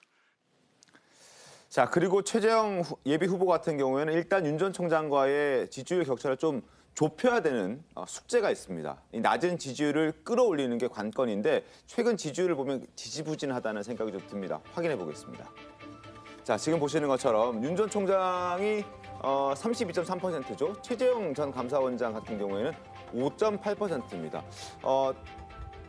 S1: 자, 그리고 최재형 예비 후보 같은 경우에는 일단 윤 전 총장과의 지지율 격차를 좀 좁혀야 되는 숙제가 있습니다. 이 낮은 지지율을 끌어올리는 게 관건인데 최근 지지율을 보면 지지부진하다는 생각이 좀 듭니다. 확인해 보겠습니다. 자, 지금 보시는 것처럼 윤 전 총장이 32.3%죠. 최재형 전 감사원장 같은 경우에는 5.8%입니다.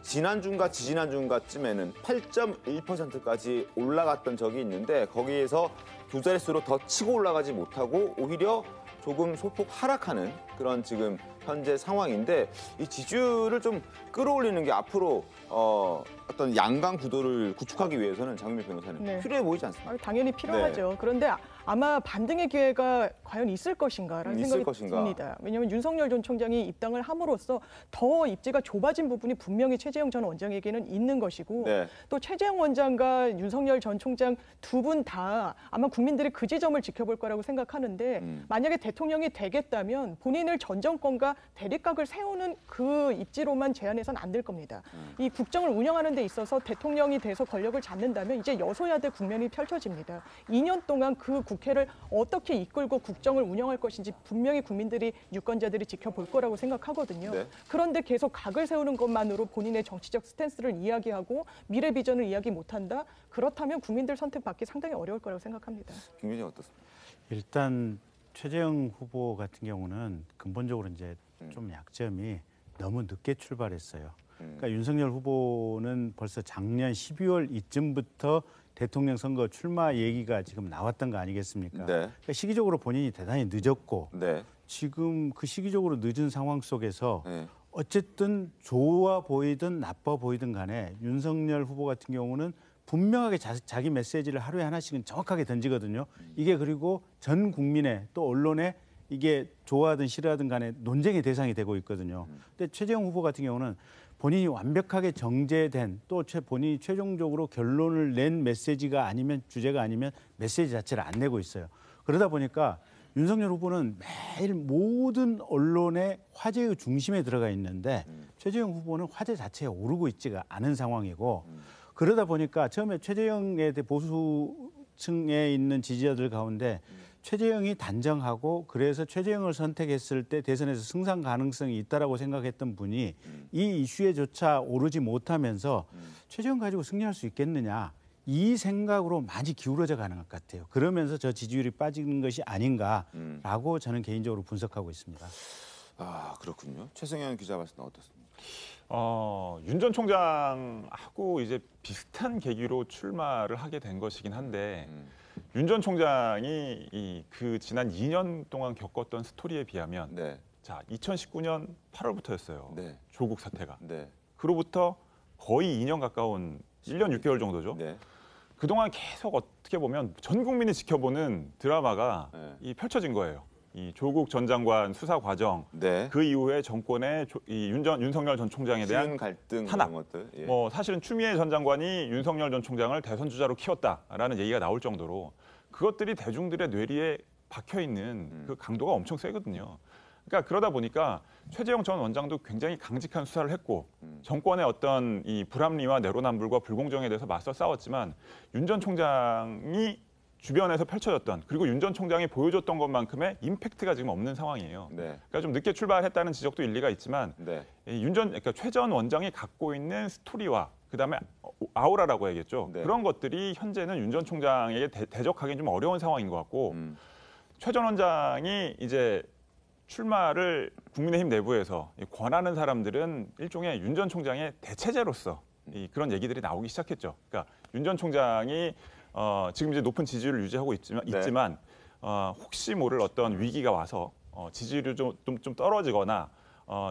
S1: 지난주인가 지지난주인가쯤에는 8.1%까지 올라갔던 적이 있는데 거기에서 두 자릿수로 더 치고 올라가지 못하고 오히려 조금 소폭 하락하는 그런 지금 현재 상황인데 이 지지율을 좀 끌어올리는 게 앞으로 어떤 양강 구도를 구축하기 위해서는 장윤미 변호사님
S5: 네.
S1: 필요해 보이지 않습니까?
S5: 당연히 필요하죠.
S1: 네.
S5: 그런데 아마 반등의 기회가 과연 있을 것인가라는 생각이 듭니다. 왜냐하면 윤석열 전 총장이 입당을 함으로써 더 입지가 좁아진 부분이 분명히 최재형 전 원장에게는 있는 것이고
S1: 네.
S5: 또 최재형 원장과 윤석열 전 총장 두 분 다 아마 국민들이 그 지점을 지켜볼 거라고 생각하는데 만약에 대통령이 되겠다면 본인을 전 정권과 대립각을 세우는 그 입지로만 제한해서는 안 될 겁니다. 이 국정을 운영하는 데 있어서 대통령이 돼서 권력을 잡는다면 이제 여소야대 국면이 펼쳐집니다. 2년 동안 그 국회를 어떻게 이끌고 국정을 운영할 것인지 분명히 국민들이 유권자들이 지켜볼 거라고 생각하거든요. 네. 그런데 계속 각을 세우는 것만으로 본인의 정치적 스탠스를 이야기하고 미래 비전을 이야기 못한다? 그렇다면 국민들 선택받기 상당히 어려울 거라고 생각합니다.
S1: 김 기자 어떻습니까?
S4: 일단 최재형 후보 같은 경우는 근본적으로 이제 좀 약점이 너무 늦게 출발했어요. 그러니까 윤석열 후보는 벌써 작년 12월 이쯤부터 대통령 선거 출마 얘기가 지금 나왔던 거 아니겠습니까? 네. 그러니까 시기적으로 본인이 대단히 늦었고 네. 지금 그 시기적으로 늦은 상황 속에서 네. 어쨌든 좋아 보이든 나빠 보이든 간에 윤석열 후보 같은 경우는 분명하게 자기 메시지를 하루에 하나씩은 정확하게 던지거든요. 이게 그리고 전 국민의 또 언론에 이게 좋아하든 싫어하든 간에 논쟁의 대상이 되고 있거든요. 근데 최재형 후보 같은 경우는 본인이 완벽하게 정제된 또 본인이 최종적으로 결론을 낸 메시지가 아니면 주제가 아니면 메시지 자체를 안 내고 있어요. 그러다 보니까 윤석열 후보는 매일 모든 언론의 화제의 중심에 들어가 있는데 최재형 후보는 화제 자체에 오르고 있지가 않은 상황이고 그러다 보니까 처음에 최재형에 대해 보수층에 있는 지지자들 가운데 최재형이 단정하고 그래서 최재형을 선택했을 때 대선에서 승산 가능성이 있다라고 생각했던 분이 이 이슈에조차 오르지 못하면서 최재형 가지고 승리할 수 있겠느냐 이 생각으로 많이 기울어져 가는 것 같아요. 그러면서 저 지지율이 빠지는 것이 아닌가라고 저는 개인적으로 분석하고 있습니다.
S1: 아 그렇군요. 최승현 기자 말씀은 어떻습니까?
S2: 윤 전 총장하고 이제 비슷한 계기로 출마를 하게 된 것이긴 한데 윤 전 총장이 그 지난 2년 동안 겪었던 스토리에 비하면 네. 자 2019년 8월부터였어요. 네. 조국 사태가. 네. 그로부터 거의 2년 가까운 1년 6개월 정도죠. 네. 그동안 계속 어떻게 보면 전 국민이 지켜보는 드라마가 이 펼쳐진 거예요. 이 조국 전 장관 수사 과정, 네. 그 이후에 정권의 윤석열 전 총장에 대한
S1: 갈등
S2: 탄압.
S1: 이런 것들. 예.
S2: 뭐 사실은 추미애 전 장관이 윤석열 전 총장을 대선 주자로 키웠다라는 얘기가 나올 정도로 그것들이 대중들의 뇌리에 박혀 있는 그 강도가 엄청 세거든요. 그러니까 그러다 보니까 최재형 전 원장도 굉장히 강직한 수사를 했고 정권의 어떤 이 불합리와 내로남불과 불공정에 대해서 맞서 싸웠지만 윤 전 총장이 주변에서 펼쳐졌던 그리고 윤 전 총장이 보여줬던 것만큼의 임팩트가 지금 없는 상황이에요. 네. 그러니까 좀 늦게 출발했다는 지적도 일리가 있지만 네. 그러니까 최 전 원장이 갖고 있는 스토리와 그다음에 아우라라고 해야겠죠. 네. 그런 것들이 현재는 윤 전 총장에게 대적하기는 좀 어려운 상황인 것 같고 최 전 원장이 이제 출마를 국민의힘 내부에서 권하는 사람들은 일종의 윤 전 총장의 대체제로서 그런 얘기들이 나오기 시작했죠. 그러니까 윤 전 총장이 지금 이제 높은 지지율을 유지하고 있지만 혹시 모를 어떤 위기가 와서 지지율이 좀 떨어지거나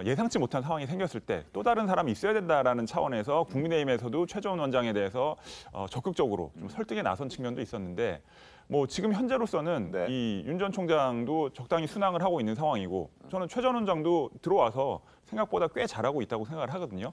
S2: 예상치 못한 상황이 생겼을 때 또 다른 사람이 있어야 된다라는 차원에서 국민의힘에서도 최 전 원장에 대해서 적극적으로 좀 설득에 나선 측면도 있었는데 뭐 지금 현재로서는 네. 이 윤 전 총장도 적당히 순항을 하고 있는 상황이고 저는 최 전 원장도 들어와서 생각보다 꽤 잘하고 있다고 생각을 하거든요.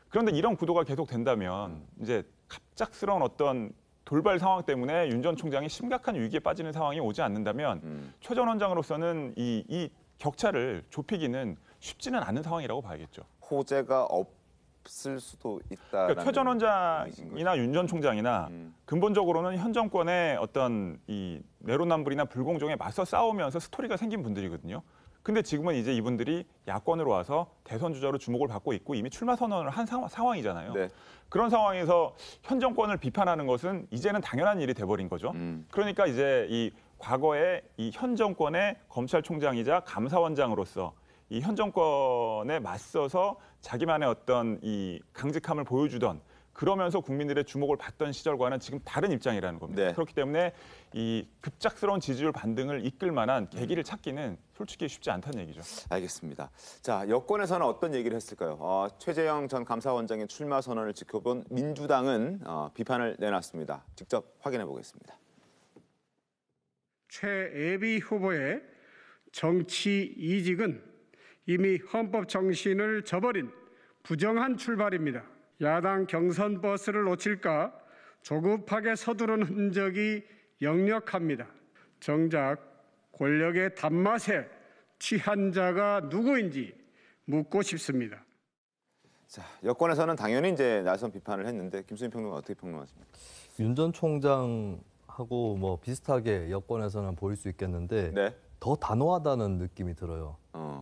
S2: 그런데 이런 구도가 계속 된다면 이제 갑작스러운 어떤 돌발 상황 때문에 윤 전 총장이 심각한 위기에 빠지는 상황이 오지 않는다면 최 전 원장으로서는 이 격차를 좁히기는 쉽지는 않은 상황이라고 봐야겠죠.
S1: 호재가 없을 수도 있다.
S2: 그러니까 최 전 원장이나 윤 전 총장이나 근본적으로는 현 정권의 어떤 이 내로남불이나 불공정에 맞서 싸우면서 스토리가 생긴 분들이거든요. 근데 지금은 이제 이분들이 야권으로 와서 대선 주자로 주목을 받고 있고 이미 출마 선언을 한 상황이잖아요. 네. 그런 상황에서 현 정권을 비판하는 것은 이제는 당연한 일이 돼버린 거죠. 그러니까 이제 이 과거에 이 현 정권의 검찰총장이자 감사원장으로서 이 현 정권에 맞서서 자기만의 어떤 이 강직함을 보여주던 그러면서 국민들의 주목을 받던 시절과는 지금 다른 입장이라는 겁니다.
S1: 네.
S2: 그렇기 때문에 이 급작스러운 지지율 반등을 이끌 만한 계기를 찾기는 솔직히 쉽지 않다는 얘기죠.
S1: 알겠습니다. 자, 여권에서는 어떤 얘기를 했을까요? 최재형 전 감사원장의 출마 선언을 지켜본 민주당은 비판을 내놨습니다. 직접 확인해 보겠습니다.
S11: 최애비 후보의 정치 이직은 이미 헌법 정신을 저버린 부정한 출발입니다. 야당 경선 버스를 놓칠까 조급하게 서두른 흔적이 역력합니다. 정작 권력의 단맛에 취한 자가 누구인지 묻고 싶습니다.
S1: 자, 여권에서는 당연히 이제 나선 비판을 했는데 김수민 평론가 어떻게 평론하십니까?
S6: 윤 전 총장하고 뭐 비슷하게 여권에서는 보일 수 있겠는데
S1: 네.
S6: 더 단호하다는 느낌이 들어요.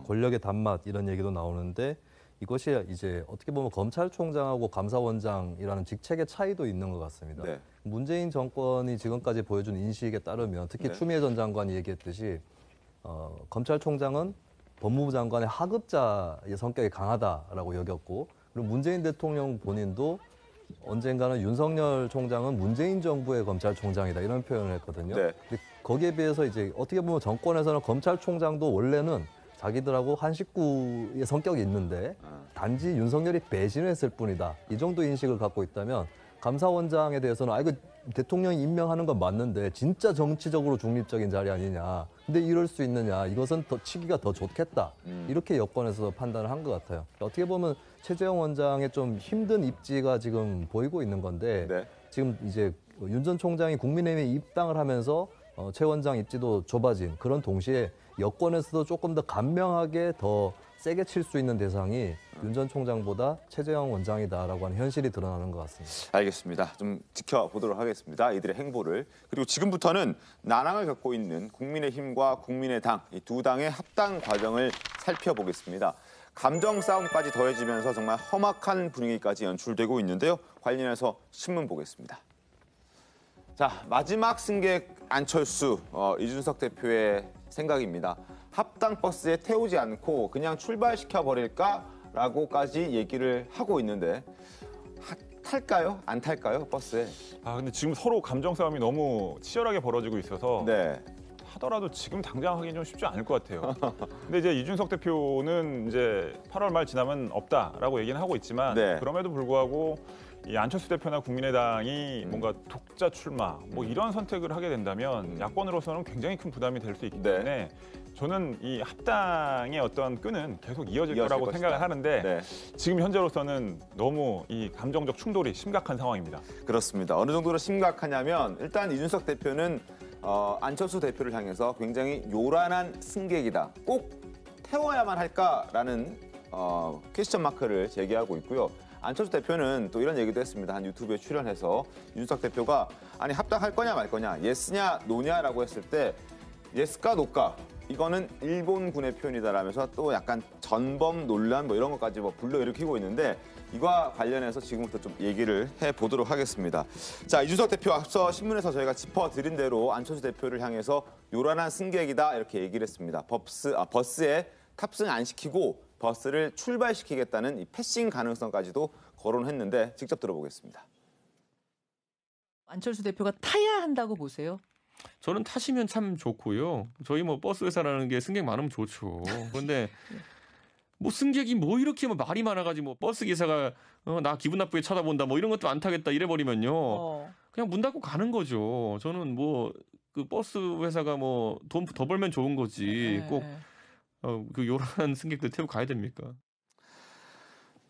S6: 권력의 단맛 이런 얘기도 나오는데 이것이 이제 어떻게 보면 검찰총장하고 감사원장이라는 직책의 차이도 있는 것 같습니다.
S1: 네.
S6: 문재인 정권이 지금까지 보여준 인식에 따르면 특히
S1: 네.
S6: 추미애 전 장관이 얘기했듯이 검찰총장은 법무부 장관의 하급자의 성격이 강하다라고 여겼고 그리고 문재인 대통령 본인도 언젠가는 윤석열 총장은 문재인 정부의 검찰총장이다 이런 표현을 했거든요.
S1: 네.
S6: 근데 거기에 비해서 이제 어떻게 보면 정권에서는 검찰총장도 원래는 자기들하고 한 식구의 성격이 있는데 단지 윤석열이 배신을 했을 뿐이다. 이 정도 인식을 갖고 있다면 감사원장에 대해서는 이거 대통령이 임명하는 건 맞는데 진짜 정치적으로 중립적인 자리 아니냐. 근데 이럴 수 있느냐. 이것은 더 치기가 더 좋겠다. 이렇게 여권에서 판단을 한 것 같아요. 어떻게 보면 최재형 원장의 좀 힘든 입지가 지금 보이고 있는 건데
S1: 네.
S6: 지금 이제 윤 전 총장이 국민의힘에 입당을 하면서 최 원장 입지도 좁아진 그런 동시에 여권에서도 조금 더 간명하게 더 세게 칠 수 있는 대상이 윤 전 총장보다 최재형 원장이다라고 하는 현실이 드러나는 것 같습니다.
S1: 알겠습니다. 좀 지켜보도록 하겠습니다. 이들의 행보를. 그리고 지금부터는 난항을 겪고 있는 국민의힘과 국민의당 이 두 당의 합당 과정을 살펴보겠습니다. 감정 싸움까지 더해지면서 정말 험악한 분위기까지 연출되고 있는데요. 관련해서 신문 보겠습니다. 자, 마지막 승객 안철수, 이준석 대표의 생각입니다. 합당 버스에 태우지 않고 그냥 출발시켜 버릴까라고까지 얘기를 하고 있는데 탈까요? 안 탈까요? 버스에?
S2: 근데 지금 서로 감정 싸움이 너무 치열하게 벌어지고 있어서
S1: 네.
S2: 하더라도 지금 당장 하긴 좀 쉽지 않을 것 같아요. 근데 이제 이준석 대표는 이제 8월 말 지나면 없다라고 얘기는 하고 있지만
S1: 네.
S2: 그럼에도 불구하고 이 안철수 대표나 국민의당이 뭔가 독자 출마 뭐 이런 선택을 하게 된다면 야권으로서는 굉장히 큰 부담이 될 수 있기 때문에 저는 이 합당의 어떤 끈은 계속 이어질 거라고 생각을 하는데
S1: 네.
S2: 지금 현재로서는 너무 이 감정적 충돌이 심각한 상황입니다.
S1: 그렇습니다. 어느 정도로 심각하냐면 일단 이준석 대표는 안철수 대표를 향해서 굉장히 요란한 승객이다. 꼭 태워야만 할까라는 퀘스천 마크를 제기하고 있고요. 안철수 대표는 또 이런 얘기도 했습니다. 한 유튜브에 출연해서 이준석 대표가 아니 합당할 거냐 말 거냐, 예스냐 노냐라고 했을 때 예스까 노까 이거는 일본군의 표현이다라면서 또 약간 전범 논란 뭐 이런 것까지 뭐 불러일으키고 있는데 이와 관련해서 지금부터 좀 얘기를 해보도록 하겠습니다. 자, 이준석 대표 앞서 신문에서 저희가 짚어드린 대로 안철수 대표를 향해서 요란한 승객이다 이렇게 얘기를 했습니다. 버스에 탑승 안 시키고 버스를 출발시키겠다는 이 패싱 가능성까지도 거론했는데 직접 들어보겠습니다.
S17: 안철수 대표가 타야 한다고 보세요?
S12: 저는 타시면 참 좋고요. 저희 뭐 버스 회사라는 게 승객 많으면 좋죠. 그런데 뭐 승객이 뭐 이렇게 뭐 말이 많아가지고 뭐 버스 기사가 나 기분 나쁘게 쳐다본다 뭐 이런 것도 안 타겠다 이래버리면요. 그냥 문 닫고 가는 거죠. 저는 뭐 그 버스 회사가 뭐 돈 더 벌면 좋은 거지 꼭 그 요란한 승객들 태우고 가야 됩니까?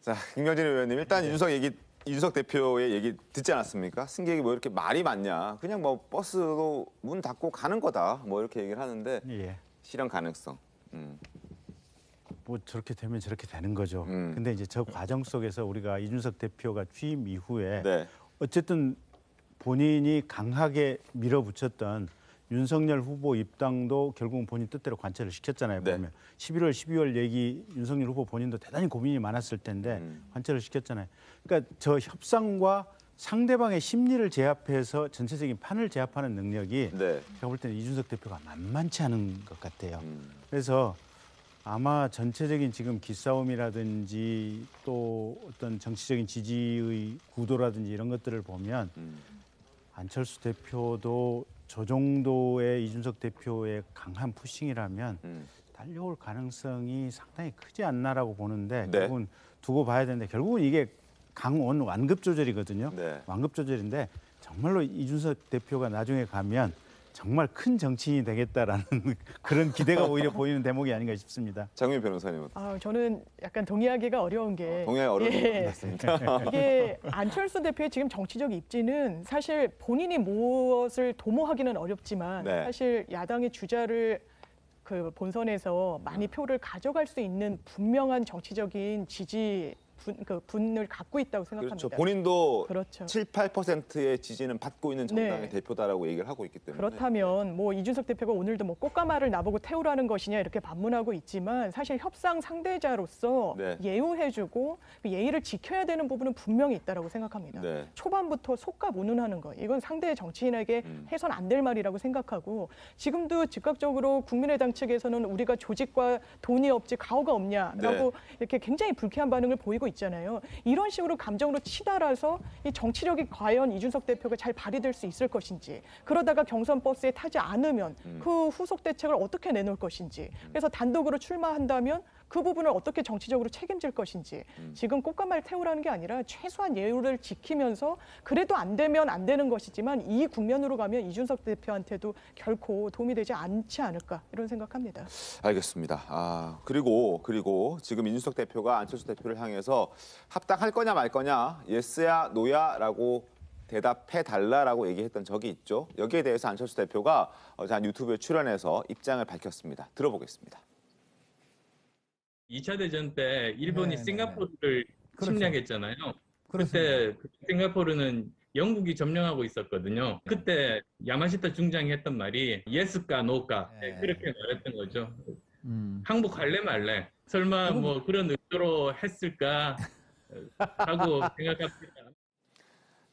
S1: 자, 김경진 의원님 일단 이준석 대표의 얘기 듣지 않았습니까? 승객이 뭐 이렇게 말이 많냐? 그냥 뭐 버스도 문 닫고 가는 거다. 뭐 이렇게 얘기를 하는데 실현 가능성.
S4: 뭐 저렇게 되면 저렇게 되는 거죠. 근데 이제 저 과정 속에서 우리가 이준석 대표가 취임 이후에 어쨌든 본인이 강하게 밀어붙였던 윤석열 후보 입당도 결국은 본인 뜻대로 관철을 시켰잖아요. 보면 11월, 12월 얘기 윤석열 후보 본인도 대단히 고민이 많았을 텐데 관철을 시켰잖아요. 그러니까 저 협상과 상대방의 심리를 제압해서 전체적인 판을 제압하는 능력이 제가 볼 때는 이준석 대표가 만만치 않은 것 같아요. 그래서 아마 전체적인 지금 기싸움이라든지 또 어떤 정치적인 지지의 구도라든지 이런 것들을 보면 안철수 대표도 저 정도의 이준석 대표의 강한 푸싱이라면 달려올 가능성이 상당히 크지 않나라고 보는데
S1: 네.
S4: 결국은 두고 봐야 되는데 결국은 이게 강원 완급 조절이거든요.
S1: 네.
S4: 완급 조절인데 정말로 이준석 대표가 나중에 가면 정말 큰 정치인이 되겠다라는 그런 기대가 오히려 보이는 대목이 아닌가 싶습니다.
S1: 장윤 변호사님은?
S5: 저는 약간 동의하기가 어려운 게
S1: 동의하기 어려운 것 같습니다.
S5: 이게 안철수 대표의 지금 정치적 입지는 사실 본인이 무엇을 도모하기는 어렵지만
S1: 네.
S5: 사실 야당의 주자를 그 본선에서 많이 표를 가져갈 수 있는 분명한 정치적인 지지 분을 갖고 있다고 생각합니다.
S1: 그렇죠. 본인도
S5: 그렇죠.
S1: 7, 8%의 지지는 받고 있는 정당의
S5: 네.
S1: 대표다라고 얘기를 하고 있기 때문에.
S5: 그렇다면 뭐 이준석 대표가 오늘도 뭐 꽃가마를 나보고 태우라는 것이냐 이렇게 반문하고 있지만 사실 협상 상대자로서
S1: 네.
S5: 예우해주고 그 예의를 지켜야 되는 부분은 분명히 있다라고 생각합니다.
S1: 네.
S5: 초반부터 속값 운운하는 거 이건 상대 정치인에게 해선 안 될 말이라고 생각하고 지금도 즉각적으로 국민의당 측에서는 우리가 조직과 돈이 없지 가오가 없냐라고
S1: 네.
S5: 이렇게 굉장히 불쾌한 반응을 보이고 있잖아요. 이런 식으로 감정으로 치달아서 이 정치력이 과연 이준석 대표가 잘 발휘될 수 있을 것인지 그러다가 경선 버스에 타지 않으면 그 후속 대책을 어떻게 내놓을 것인지 그래서 단독으로 출마한다면 그 부분을 어떻게 정치적으로 책임질 것인지 지금 꽃가마를 태우라는 게 아니라 최소한 예우를 지키면서 그래도 안 되면 안 되는 것이지만 이 국면으로 가면 이준석 대표한테도 결코 도움이 되지 않지 않을까 이런 생각합니다.
S1: 알겠습니다. 그리고 지금 이준석 대표가 안철수 대표를 향해서 합당할 거냐 말 거냐 예스야 노야라고 대답해달라라고 얘기했던 적이 있죠. 여기에 대해서 안철수 대표가 어제 한 유튜브에 출연해서 입장을 밝혔습니다. 들어보겠습니다.
S18: 2차 대전 때 일본이 싱가포르를
S14: 그렇죠.
S18: 침략했잖아요.
S14: 그렇습니다.
S18: 그때 싱가포르는 영국이 점령하고 있었거든요. 그때 야마시타 중장이 했던 말이 예스까 노까 그렇게 말했던 거죠. 항복할래 말래. 설마 뭐 그런 의도로 했을까 하고 생각합니다.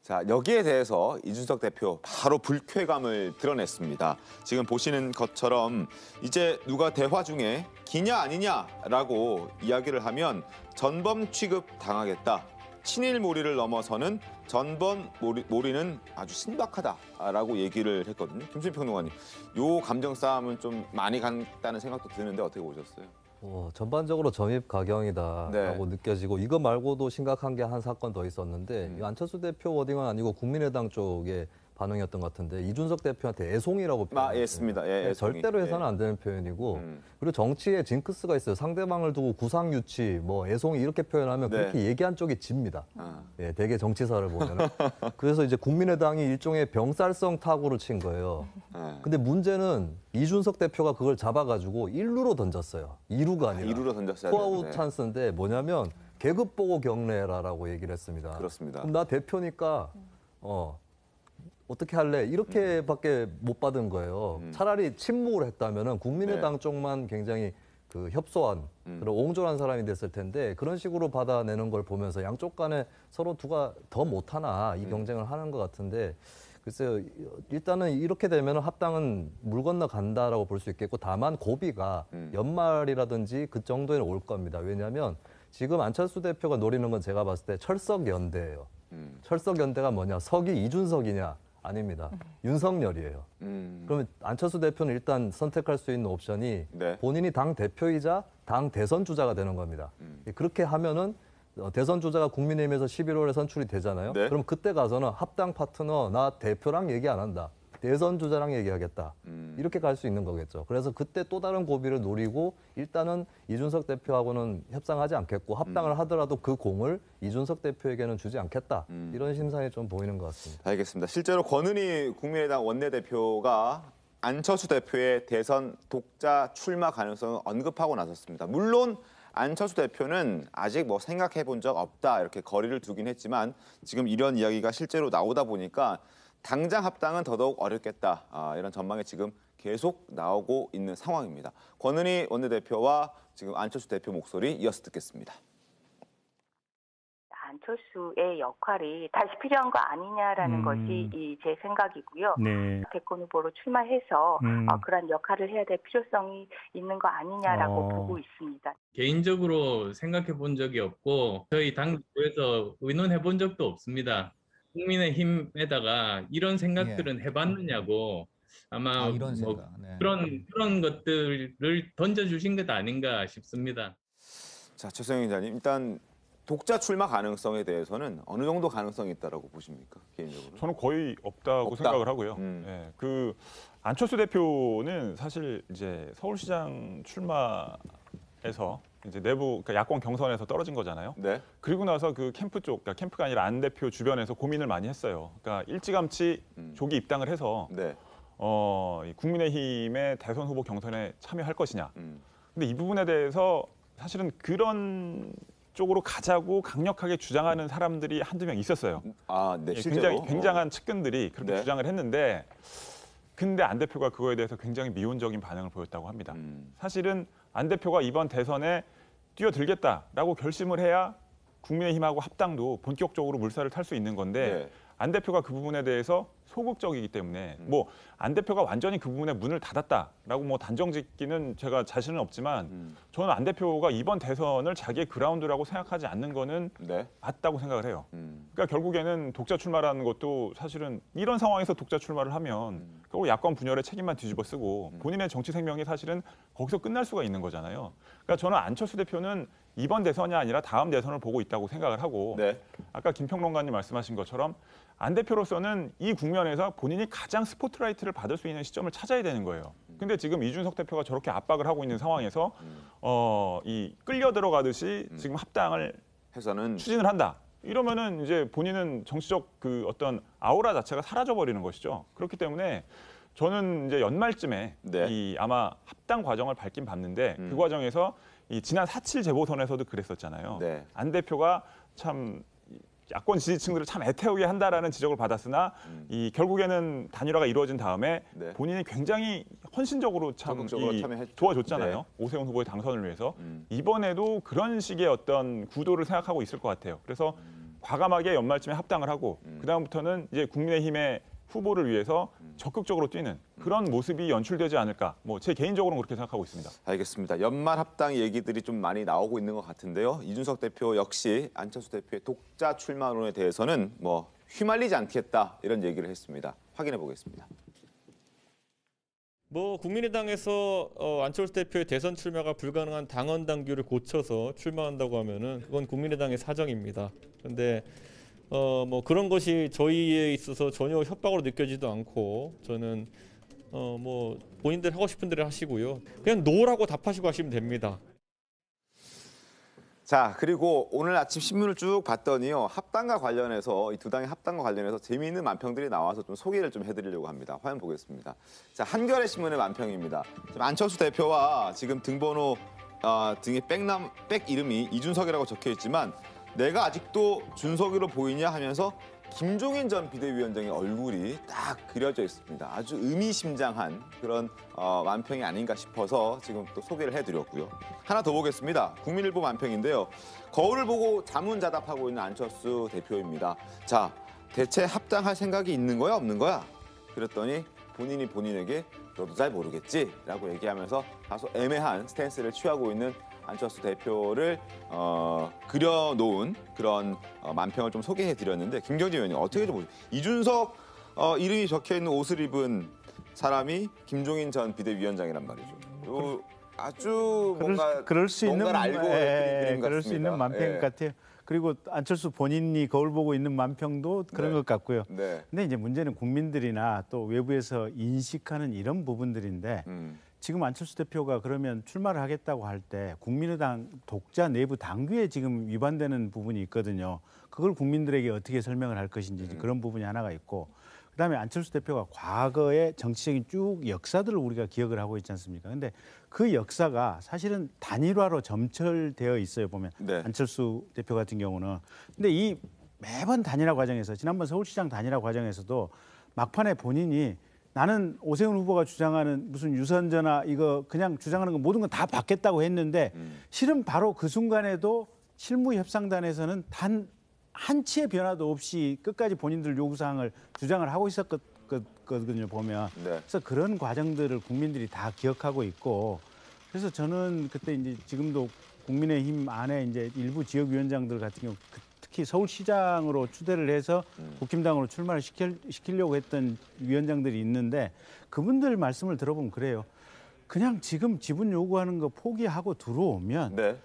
S1: 자, 여기에 대해서 이준석 대표 바로 불쾌감을 드러냈습니다. 지금 보시는 것처럼 이제 누가 대화 중에 기냐 아니냐라고 이야기를 하면 전범 취급 당하겠다. 친일몰이를 넘어서는 전범몰이는 아주 신박하다라고 얘기를 했거든요. 김수민 평론가님, 요 감정 싸움은 좀 많이 갔다는 생각도 드는데 어떻게 보셨어요?
S6: 전반적으로 점입 가경이다라고 느껴지고 이거 말고도 심각한 게 한 사건 더 있었는데 이 안철수 대표 워딩은 아니고 국민의당 쪽의 반응이었던 것 같은데 이준석 대표한테 애송이라고
S1: 표현했습니다. 예,
S6: 절대로 해서는 안 되는 표현이고 그리고 정치에 징크스가 있어요. 상대방을 두고 구상유치, 뭐 애송이 이렇게 표현하면 그렇게 얘기한 쪽이 집니다. 예, 대개 정치사를 보면. 그래서 이제 국민의당이 일종의 병살성 타구를 친 거예요. 근데 문제는 이준석 대표가 그걸 잡아가지고 1루로 던졌어요. 2루가 아니라.
S1: 2루로 던졌어요.
S6: 투아웃 찬스인데 뭐냐면 계급 보고 경례라라고 얘기를 했습니다.
S1: 그렇습니다.
S6: 그럼 나 대표니까 어떻게 할래? 이렇게밖에 못 받은 거예요. 차라리 침묵을 했다면은 국민의당 쪽만 굉장히 그 협소한 그런 옹졸한 사람이 됐을 텐데 그런 식으로 받아내는 걸 보면서 양쪽 간에 서로 누가 더 못하나 이 경쟁을 하는 것 같은데 글쎄요. 일단은 이렇게 되면 합당은 물 건너 간다라고 볼 수 있겠고 다만 고비가 연말이라든지 그 정도에는 올 겁니다. 왜냐하면 지금 안철수 대표가 노리는 건 제가 봤을 때 철석연대예요. 철석연대가 뭐냐? 석이 이준석이냐? 아닙니다. 윤석열이에요. 그러면 안철수 대표는 일단 선택할 수 있는 옵션이 본인이 당 대표이자 당 대선 주자가 되는 겁니다. 그렇게 하면은 대선 주자가 국민의힘에서 11월에 선출이 되잖아요. 그럼 그때 가서는 합당 파트너 나 대표랑 얘기 안 한다. 대선 주자랑 얘기하겠다. 이렇게 갈 수 있는 거겠죠. 그래서 그때 또 다른 고비를 노리고 일단은 이준석 대표하고는 협상하지 않겠고 합당을 하더라도 그 공을 이준석 대표에게는 주지 않겠다. 이런 심산이 좀 보이는 것 같습니다.
S1: 알겠습니다. 실제로 권은희 국민의당 원내대표가 안철수 대표의 대선 독자 출마 가능성을 언급하고 나섰습니다. 물론 안철수 대표는 아직 뭐 생각해 본 적 없다 이렇게 거리를 두긴 했지만 지금 이런 이야기가 실제로 나오다 보니까 당장 합당은 더더욱 어렵겠다 이런 전망이 지금 계속 나오고 있는 상황입니다. 권은희 원내대표와 지금 안철수 대표 목소리 이어서 듣겠습니다.
S19: 안철수의 역할이 다시 필요한 거 아니냐라는 것이 제 생각이고요.
S4: 네.
S19: 대권 후보로 출마해서 그런 역할을 해야 될 필요성이 있는 거 아니냐라고 보고 있습니다.
S18: 개인적으로 생각해 본 적이 없고 저희 당에서 의논해 본 적도 없습니다. 국민의힘에다가 이런 생각들은 해봤느냐고 아마
S20: 이런
S18: 뭐
S20: 생각. 네.
S18: 그런 것들을 던져주신 것 아닌가 싶습니다.
S1: 자, 최성영 기자님, 일단 독자 출마 가능성에 대해서는 어느 정도 가능성이 있다라고 보십니까, 개인적으로?
S2: 저는 거의 없다고 생각을 하고요. 예, 그 안철수 대표는 사실 이제 서울시장 출마에서 이제 내부 그러니까 야권 경선에서 떨어진 거잖아요.
S1: 네.
S2: 그리고 나서 그 캠프 쪽, 그러니까 캠프가 아니라 안 대표 주변에서 고민을 많이 했어요. 그러니까 일찌감치 조기 입당을 해서
S1: 네.
S2: 이 국민의힘의 대선 후보 경선에 참여할 것이냐. 근데 이 부분에 대해서 사실은 그런 쪽으로 가자고 강력하게 주장하는 사람들이 한두 명 있었어요.
S1: 아, 네, 실제로?
S2: 굉장한 측근들이 그렇게
S1: 네.
S2: 주장을 했는데 근데 안 대표가 그거에 대해서 굉장히 미온적인 반응을 보였다고 합니다. 사실은 안 대표가 이번 대선에 뛰어들겠다라고 결심을 해야 국민의힘하고 합당도 본격적으로 물살을 탈 수 있는 건데 안 대표가 그 부분에 대해서 소극적이기 때문에 뭐 안 대표가 완전히 그 부분에 문을 닫았다라고 뭐 단정짓기는 제가 자신은 없지만 저는 안 대표가 이번 대선을 자기의 그라운드라고 생각하지 않는 거는 맞다고 생각을 해요. 그러니까 결국에는 독자 출마라는 것도 사실은 이런 상황에서 독자 출마를 하면 결국 야권 분열의 책임만 뒤집어 쓰고 본인의 정치 생명이 사실은 거기서 끝날 수가 있는 거잖아요. 그러니까 저는 안철수 대표는 이번 대선이 아니라 다음 대선을 보고 있다고 생각을 하고 아까 김평론가님 말씀하신 것처럼 안 대표로서는 이 국면에서 본인이 가장 스포트라이트를 받을 수 있는 시점을 찾아야 되는 거예요. 근데 지금 이준석 대표가 저렇게 압박을 하고 있는 상황에서 이 끌려 들어가듯이 지금 합당을
S1: 해서는
S2: 추진을 한다. 이러면은 이제 본인은 정치적 그 어떤 아우라 자체가 사라져 버리는 것이죠. 그렇기 때문에 저는 이제 연말쯤에 이 아마 합당 과정을 밟긴 밟는데 그 과정에서 이 지난 4.7 재보선에서도 그랬었잖아요. 안 대표가 참 야권 지지층들을 참 애태우게 한다라는 지적을 받았으나 이 결국에는 단일화가 이루어진 다음에 본인이 굉장히 헌신적으로 참 도와줬잖아요. 오세훈 후보의 당선을 위해서. 이번에도 그런 식의 어떤 구도를 생각하고 있을 것 같아요. 그래서 과감하게 연말쯤에 합당을 하고 그다음부터는 이제 국민의힘의 후보를 위해서 적극적으로 뛰는 그런 모습이 연출되지 않을까. 뭐 제 개인적으로는 그렇게 생각하고 있습니다.
S1: 알겠습니다. 연말 합당 얘기들이 좀 많이 나오고 있는 것 같은데요. 이준석 대표 역시 안철수 대표의 독자 출마론에 대해서는 뭐 휘말리지 않겠다 이런 얘기를 했습니다. 확인해 보겠습니다.
S3: 뭐 국민의당에서 안철수 대표의 대선 출마가 불가능한 당원 당규를 고쳐서 출마한다고 하면은 그건 국민의당의 사정입니다. 그런데 뭐 그런 것이 저희에 있어서 전혀 협박으로 느껴지도 않고 저는 뭐 본인들 하고 싶은 대로 하시고요. 그냥 노라고 답하시고 하시면 됩니다.
S1: 자, 그리고 오늘 아침 신문을 쭉 봤더니요. 합당과 관련해서 이 두 당의 합당과 관련해서 재미있는 만평들이 나와서 좀 소개를 좀 해드리려고 합니다. 화면 보겠습니다. 자, 한겨레 신문의 만평입니다. 지금 안철수 대표와 지금 등번호 등에 백 이름이 이준석이라고 적혀 있지만 내가 아직도 준석이로 보이냐 하면서 김종인 전 비대위원장의 얼굴이 딱 그려져 있습니다. 아주 의미심장한 그런 만평이 아닌가 싶어서 지금 또 소개를 해드렸고요. 하나 더 보겠습니다. 국민일보 만평인데요. 거울을 보고 자문자답하고 있는 안철수 대표입니다. 자, 대체 합당할 생각이 있는 거야 없는 거야? 그랬더니 본인이 본인에게 너도 잘 모르겠지? 라고 얘기하면서 다소 애매한 스탠스를 취하고 있는 안철수 대표를 그려놓은 그런 만평을 좀 소개해드렸는데 김경진 의원님 어떻게 좀 보세요? 이준석 이름이 적혀있는 옷을 입은 사람이 김종인 전 비대위원장이란 말이죠. 아주
S4: 그럴 수 있는
S1: 알고 그림
S4: 그럴 수 있는 만평 같아요. 그리고 안철수 본인이 거울 보고 있는 만평도 그런 것 같고요. 근데 이제 문제는 국민들이나 또 외부에서 인식하는 이런 부분들인데 지금 안철수 대표가 그러면 출마를 하겠다고 할 때 국민의당 독자 내부 당규에 지금 위반되는 부분이 있거든요. 그걸 국민들에게 어떻게 설명을 할 것인지 그런 부분이 하나가 있고 그다음에 안철수 대표가 과거의 정치적인 쭉 역사들을 우리가 기억을 하고 있지 않습니까? 근데 그 역사가 사실은 단일화로 점철되어 있어요, 보면. 안철수 대표 같은 경우는. 근데 이 매번 단일화 과정에서 지난번 서울시장 단일화 과정에서도 막판에 본인이 나는 오세훈 후보가 주장하는 무슨 유선전화 이거 그냥 주장하는 거 모든 건 다 받겠다고 했는데 실은 바로 그 순간에도 실무협상단에서는 단 한치의 변화도 없이 끝까지 본인들 요구사항을 주장을 하고 있었거든요, 보면.
S1: 네.
S4: 그래서 그런 과정들을 국민들이 다 기억하고 있고, 그래서 저는 그때 이제 지금도 국민의힘 안에 이제 일부 지역위원장들 같은 경우 특히 서울시장으로 추대를 해서 국힘당으로 출마를 시키려고 했던 위원장들이 있는데 그분들 말씀을 들어보면 그래요. 그냥 지금 지분 요구하는 거 포기하고 들어오면
S1: 네.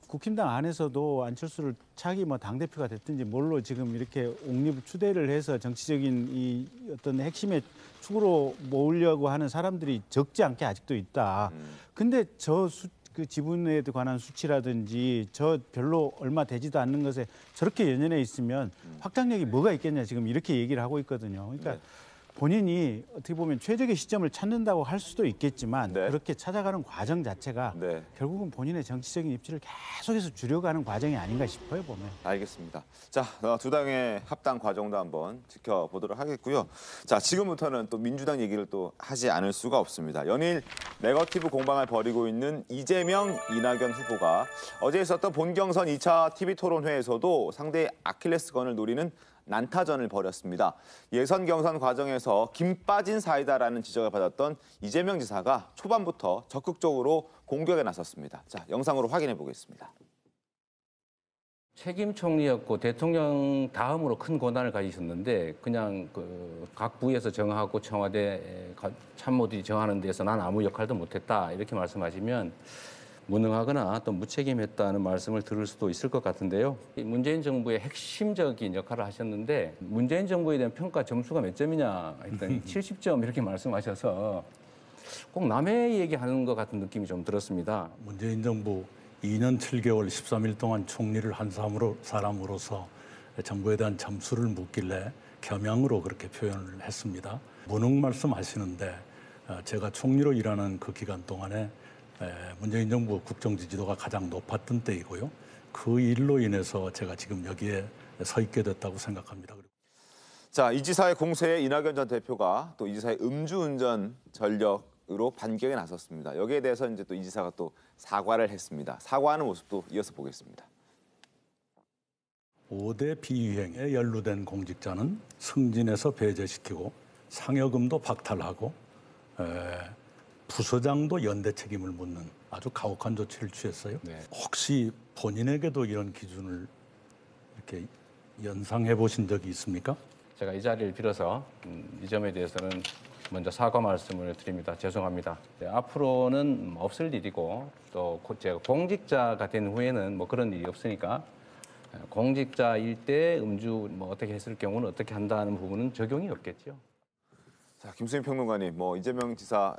S4: 국힘당 안에서도 안철수를 차기 뭐 당대표가 됐든지 뭘로 지금 이렇게 옹립 추대를 해서 정치적인 이 어떤 핵심의 축으로 모으려고 하는 사람들이 적지 않게 아직도 있다. 근데 그 지분에 관한 수치라든지 저 별로 얼마 되지도 않는 것에 저렇게 연연해 있으면 확장력이 뭐가 있겠냐 지금 이렇게 얘기를 하고 있거든요. 그러니까 본인이 어떻게 보면 최적의 시점을 찾는다고 할 수도 있겠지만 그렇게 찾아가는 과정 자체가 결국은 본인의 정치적인 입지를 계속해서 줄여가는 과정이 아닌가 싶어요, 보면.
S1: 알겠습니다. 자, 두 당의 합당 과정도 한번 지켜보도록 하겠고요. 자, 지금부터는 또 민주당 얘기를 또 하지 않을 수가 없습니다. 연일 네거티브 공방을 벌이고 있는 이재명, 이낙연 후보가 어제 있었던 본경선 2차 TV토론회에서도 상대의 아킬레스건을 노리는 난타전을 벌였습니다. 예선 경선 과정에서 김 빠진 사이다라는 지적을 받았던 이재명 지사가 초반부터 적극적으로 공격에 나섰습니다. 자, 영상으로 확인해 보겠습니다.
S20: 책임 총리였고 대통령 다음으로 큰 권한을 가지셨는데 그냥 각 부에서 정하고 청와대 참모들이 정하는 데서 난 아무 역할도 못했다 이렇게 말씀하시면 무능하거나 또 무책임했다는 말씀을 들을 수도 있을 것 같은데요. 문재인 정부의 핵심적인 역할을 하셨는데 문재인 정부에 대한 평가 점수가 몇 점이냐 했더니 70점 이렇게 말씀하셔서 꼭 남의 얘기하는 것 같은 느낌이 좀 들었습니다.
S21: 문재인 정부 2년 7개월 13일 동안 총리를 한 사람으로서 정부에 대한 점수를 묻길래 겸양으로 그렇게 표현을 했습니다. 무능 말씀하시는데 제가 총리로 일하는 그 기간 동안에 문재인 정부 국정 지지도가 가장 높았던 때이고요. 그 일로 인해서 제가 지금 여기에 서 있게 됐다고 생각합니다.
S1: 자, 이 지사의 공세에 이낙연 전 대표가 또 이 지사의 음주운전 전력으로 반격에 나섰습니다. 여기에 대해서 이제 또 이 지사가 또 사과를 했습니다. 사과하는 모습도 이어서 보겠습니다.
S21: 5대 비위행에 연루된 공직자는 승진해서 배제시키고 상여금도 박탈하고 부서장도 연대 책임을 묻는 아주 가혹한 조치를 취했어요. 혹시 본인에게도 이런 기준을 이렇게 연상해 보신 적이 있습니까?
S20: 제가 이 자리를 빌어서 이 점에 대해서는 먼저 사과 말씀을 드립니다. 죄송합니다. 앞으로는 없을 일이고 또 제가 공직자가 된 후에는 뭐 그런 일이 없으니까 공직자일 때 음주 뭐 어떻게 했을 경우는 어떻게 한다는 부분은 적용이 없겠죠.
S1: 자, 김수민 평론가님, 이재명 지사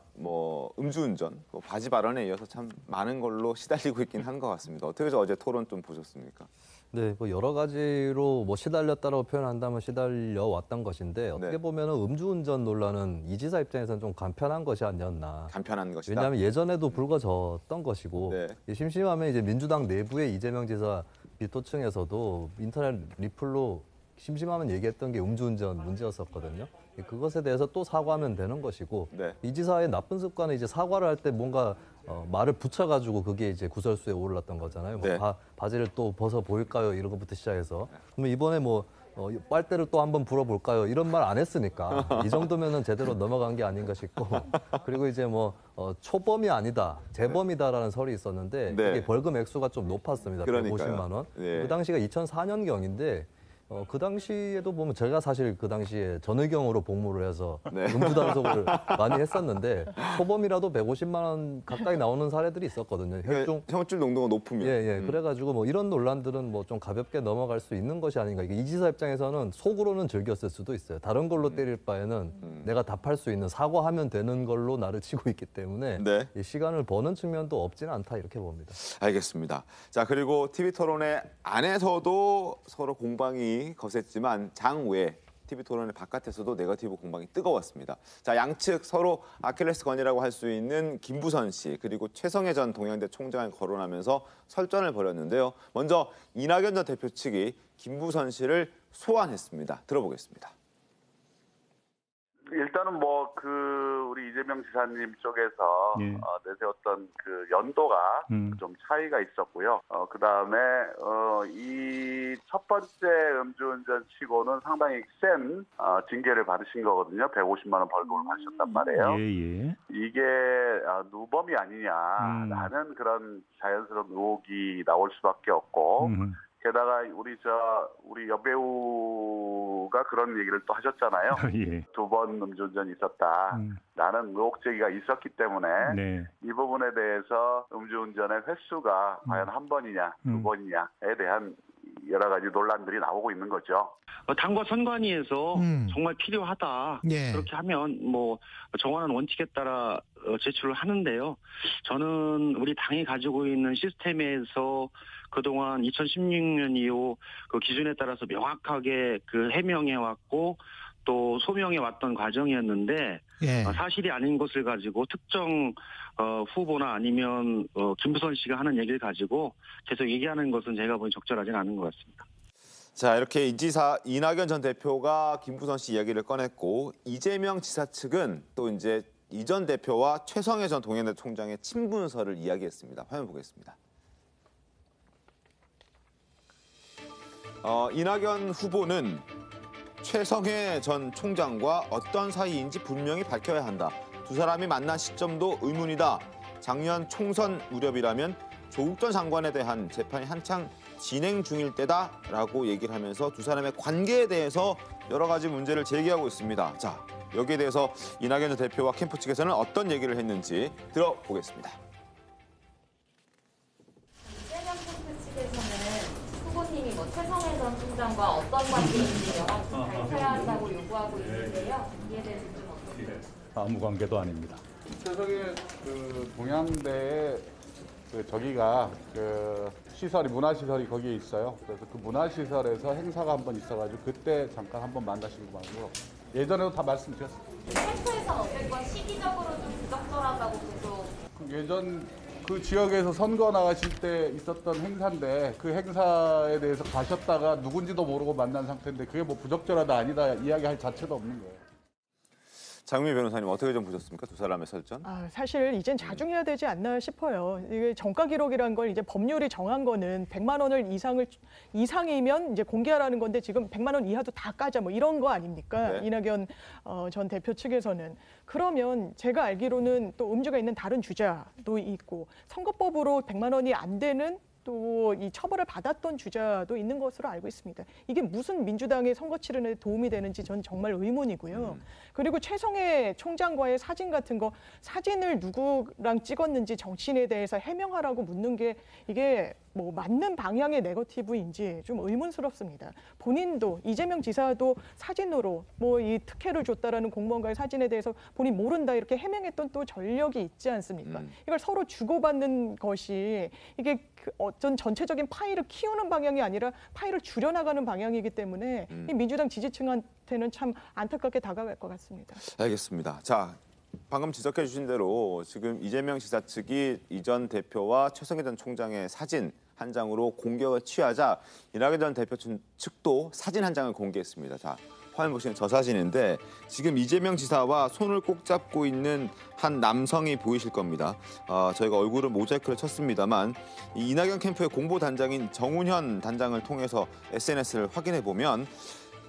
S1: 음주운전, 바지 발언에 이어서 참 많은 걸로 시달리고 있긴 한 것 같습니다. 어떻게 어제 토론 좀 보셨습니까?
S6: 네, 여러 가지로 시달렸다라고 표현한다면 시달려 왔던 것인데 어떻게 보면 음주운전 논란은 이 지사 입장에서는 좀 간편한 것이 아니었나.
S1: 간편한 것이다.
S6: 왜냐하면 예전에도 불거졌던 것이고 심심하면 이제 민주당 내부의 이재명 지사 비토층에서도 인터넷 리플로 심심하면 얘기했던 게 음주운전 문제였었거든요. 그것에 대해서 또 사과하면 되는 것이고 이 지사의 나쁜 습관은 이제 사과를 할 때 뭔가 말을 붙여가지고 그게 이제 구설수에 오르렀던 거잖아요. 바지를 또 벗어 보일까요? 이런 것부터 시작해서 그러면 이번에 빨대를 또 한번 불어볼까요? 이런 말 안 했으니까 이 정도면은 제대로 넘어간 게 아닌가 싶고 그리고 이제 초범이 아니다, 재범이다라는 설이 있었는데 그게 벌금 액수가 좀 높았습니다. 150만 원. 그 당시가 2004년경인데 그 당시에도 보면 제가 사실 그 당시에 전의경으로 복무를 해서 음주 단속을 많이 했었는데 초범이라도 150만 원 가까이 나오는 사례들이 있었거든요.
S1: 혈중 농도가 높으면.
S6: 그래가지고 이런 논란들은 좀 가볍게 넘어갈 수 있는 것이 아닌가. 이 지사 입장에서는 속으로는 즐겼을 수도 있어요. 다른 걸로 때릴 바에는 내가 답할 수 있는 사과하면 되는 걸로 나를 치고 있기 때문에 이 시간을 버는 측면도 없지는 않다 이렇게 봅니다.
S1: 알겠습니다. 자, 그리고 TV토론회 안에서도 서로 공방이 거셌지만 장외 TV토론회 바깥에서도 네거티브 공방이 뜨거웠습니다. 자, 양측 서로 아킬레스건이라고 할 수 있는 김부선 씨 그리고 최성해 전 동양대 총장을 거론하면서 설전을 벌였는데요. 먼저 이낙연 전 대표 측이 김부선 씨를 소환했습니다. 들어보겠습니다.
S8: 일단은 우리 이재명 지사님 쪽에서 내세웠던 그 연도가 좀 차이가 있었고요. 그 다음에 이 첫 번째 음주운전 치고는 상당히 센 징계를 받으신 거거든요. 150만 원 벌금을 받으셨단 말이에요. 이게 누범이 아니냐라는 그런 자연스러운 의혹이 나올 수밖에 없고. 게다가 우리 여배우가 그런 얘기를 또 하셨잖아요. 두 번 음주운전이 있었다라는 의혹 제기가 있었기 때문에 이 부분에 대해서 음주운전의 횟수가 과연 한 번이냐, 두 번이냐에 대한 여러 가지 논란들이 나오고 있는 거죠.
S22: 당과 선관위에서 정말 필요하다. 그렇게 하면 정하는 원칙에 따라 제출을 하는데요. 저는 우리 당이 가지고 있는 시스템에서 그동안 2016년 이후 그 기준에 따라서 명확하게 그 해명해 왔고 또 소명해 왔던 과정이었는데 사실이 아닌 것을 가지고 특정 후보나 아니면 김부선 씨가 하는 얘기를 가지고 계속 얘기하는 것은 제가 보기 적절하지는 않은 것 같습니다.
S1: 자, 이렇게 이지사 이낙연 전 대표가 김부선 씨 이야기를 꺼냈고 이재명 지사 측은 또 이제 이 전 대표와 최성해 전 동해대 총장의 친분설을 이야기했습니다. 화면 보겠습니다. 이낙연 후보는 최성해 전 총장과 어떤 사이인지 분명히 밝혀야 한다. 두 사람이 만난 시점도 의문이다. 작년 총선 무렵이라면 조국 전 장관에 대한 재판이 한창 진행 중일 때다라고 얘기를 하면서 두 사람의 관계에 대해서 여러 가지 문제를 제기하고 있습니다. 자, 여기에 대해서 이낙연 전 대표와 캠프 측에서는 어떤 얘기를 했는지 들어보겠습니다.
S23: 이재명 캠프 측에서는 후보님이 최성해 전 총장과 어떤 관계인지 명확히 밝혀야 한다고 요구하고 있는데요. 이에 대해서 좀 어떻게?
S21: 아무 관계도 아닙니다.
S24: 최성해 동양대에 저기가 시설이 문화시설이 거기에 있어요. 그래서 그 문화시설에서 행사가 한번 있어가지고 그때 잠깐 한번 만나신 거 말고 예전에도 다 말씀드렸습니다.
S23: 캠프에서는 어쨌건 시기적으로 좀 부적절하다고 계속.
S24: 예전 그 지역에서 선거 나가실 때 있었던 행사인데 그 행사에 대해서 가셨다가 누군지도 모르고 만난 상태인데 그게 부적절하다 아니다 이야기할 자체도 없는 거예요.
S1: 장미 변호사님 어떻게 좀 보셨습니까? 두 사람의 설전?
S5: 사실 이젠 자중해야 되지 않나 싶어요. 이게 정가 기록이라는 걸 이제 법률이 정한 거는 100만 원을 이상이면 이제 공개하라는 건데 지금 100만 원 이하도 다 까자 이런 거 아닙니까? 이낙연 전 대표 측에서는. 그러면 제가 알기로는 또 음주가 있는 다른 주자도 있고 선거법으로 100만 원이 안 되는 또 이 처벌을 받았던 주자도 있는 것으로 알고 있습니다. 이게 무슨 민주당의 선거 치르는 데 도움이 되는지 전 정말 의문이고요. 그리고 최성해 총장과의 사진 같은 거 사진을 누구랑 찍었는지 정치인에 대해서 해명하라고 묻는 게 이게 맞는 방향의 네거티브인지 좀 의문스럽습니다. 본인도 이재명 지사도 사진으로 이 특혜를 줬다라는 공무원과의 사진에 대해서 본인 모른다 이렇게 해명했던 또 전력이 있지 않습니까? 이걸 서로 주고받는 것이 이게 어떤 전체적인 파이를 키우는 방향이 아니라 파이를 줄여나가는 방향이기 때문에 이 민주당 지지층한테는 참 안타깝게 다가갈 것 같습니다.
S1: 알겠습니다. 자, 방금 지적해 주신 대로 지금 이재명 지사 측이 이 전 대표와 최성해 전 총장의 사진 한 장으로 공격을 취하자 이낙연 전 대표 측도 사진 한 장을 공개했습니다. 자, 화면 보시는 저 사진인데 지금 이재명 지사와 손을 꼭 잡고 있는 한 남성이 보이실 겁니다. 저희가 얼굴은 모자이크를 쳤습니다만 이 이낙연 캠프의 공보 단장인 정운현 단장을 통해서 SNS를 확인해 보면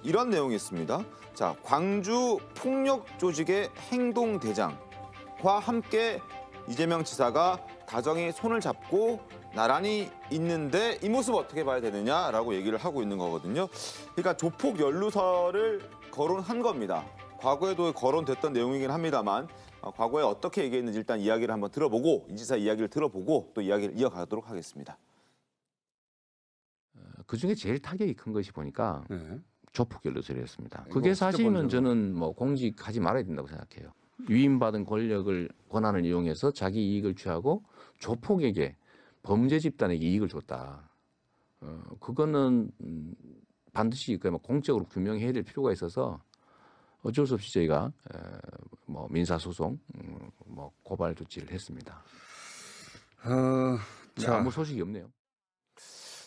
S1: 이런 내용이 있습니다. 자, 광주 폭력 조직의 행동대장과 함께 이재명 지사가 다정히 손을 잡고 나란히 있는데 이 모습 어떻게 봐야 되느냐라고 얘기를 하고 있는 거거든요. 그러니까 조폭 연루설을 거론한 겁니다. 과거에도 거론됐던 내용이긴 합니다만 과거에 어떻게 얘기했는지 일단 이야기를 한번 들어보고 이 지사 이야기를 들어보고 또 이야기를 이어가도록 하겠습니다.
S25: 그중에 제일 타격이 큰 것이 보니까 조폭 연루설이었습니다. 그게 사실은 저는 공직하지 말아야 된다고 생각해요. 위임받은 권한을 이용해서 자기 이익을 취하고 조폭에게 범죄 집단에게 이익을 줬다. 그거는 반드시 공적으로 규명해야 될 필요가 있어서 어쩔 수 없이 저희가 민사소송, 고발 조치를 했습니다. 아무 소식이 없네요.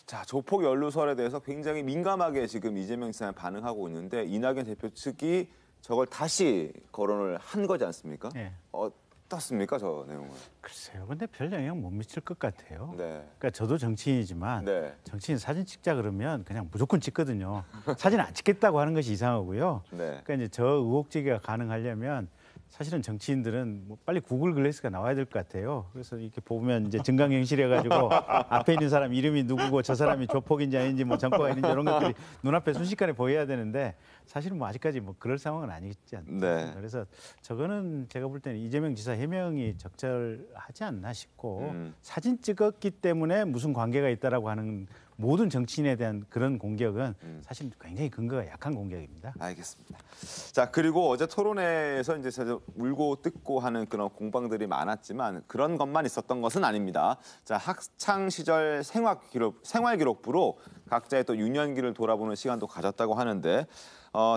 S1: 자, 조폭 연루설에 대해서 굉장히 민감하게 지금 이재명 지사는 반응하고 있는데 이낙연 대표 측이 저걸 다시 거론을 한 거지 않습니까? 네. 어떻습니까, 저 내용은?
S4: 글쎄요. 근데 별 영향 못 미칠 것 같아요.
S1: 네.
S4: 그러니까 저도 정치인이지만
S1: 네.
S4: 정치인 사진 찍자 그러면 그냥 무조건 찍거든요. 사진 안 찍겠다고 하는 것이 이상하고요.
S1: 네.
S4: 그러니까 이제 저 의혹 제기가 가능하려면 사실은 정치인들은 뭐 빨리 구글 글래스가 나와야 될 것 같아요. 그래서 이렇게 보면 이제 증강현실해 가지고 앞에 있는 사람 이름이 누구고 저 사람이 조폭인지 아닌지 뭐 정과가 있는지 이런 것들이 눈앞에 순식간에 보여야 되는데 사실은 뭐 아직까지 뭐 그럴 상황은 아니지 않습니까?
S1: 네.
S4: 그래서 저거는 제가 볼 때는 이재명 지사 해명이 적절하지 않나 싶고 사진 찍었기 때문에 무슨 관계가 있다라고 하는 모든 정치인에 대한 그런 공격은 사실 굉장히 근거가 약한 공격입니다.
S1: 알겠습니다. 자, 그리고 어제 토론회에서 이제 울고 뜯고 하는 그런 공방들이 많았지만 그런 것만 있었던 것은 아닙니다. 자, 학창 시절 생활 기록부로 각자의 또 유년기를 돌아보는 시간도 가졌다고 하는데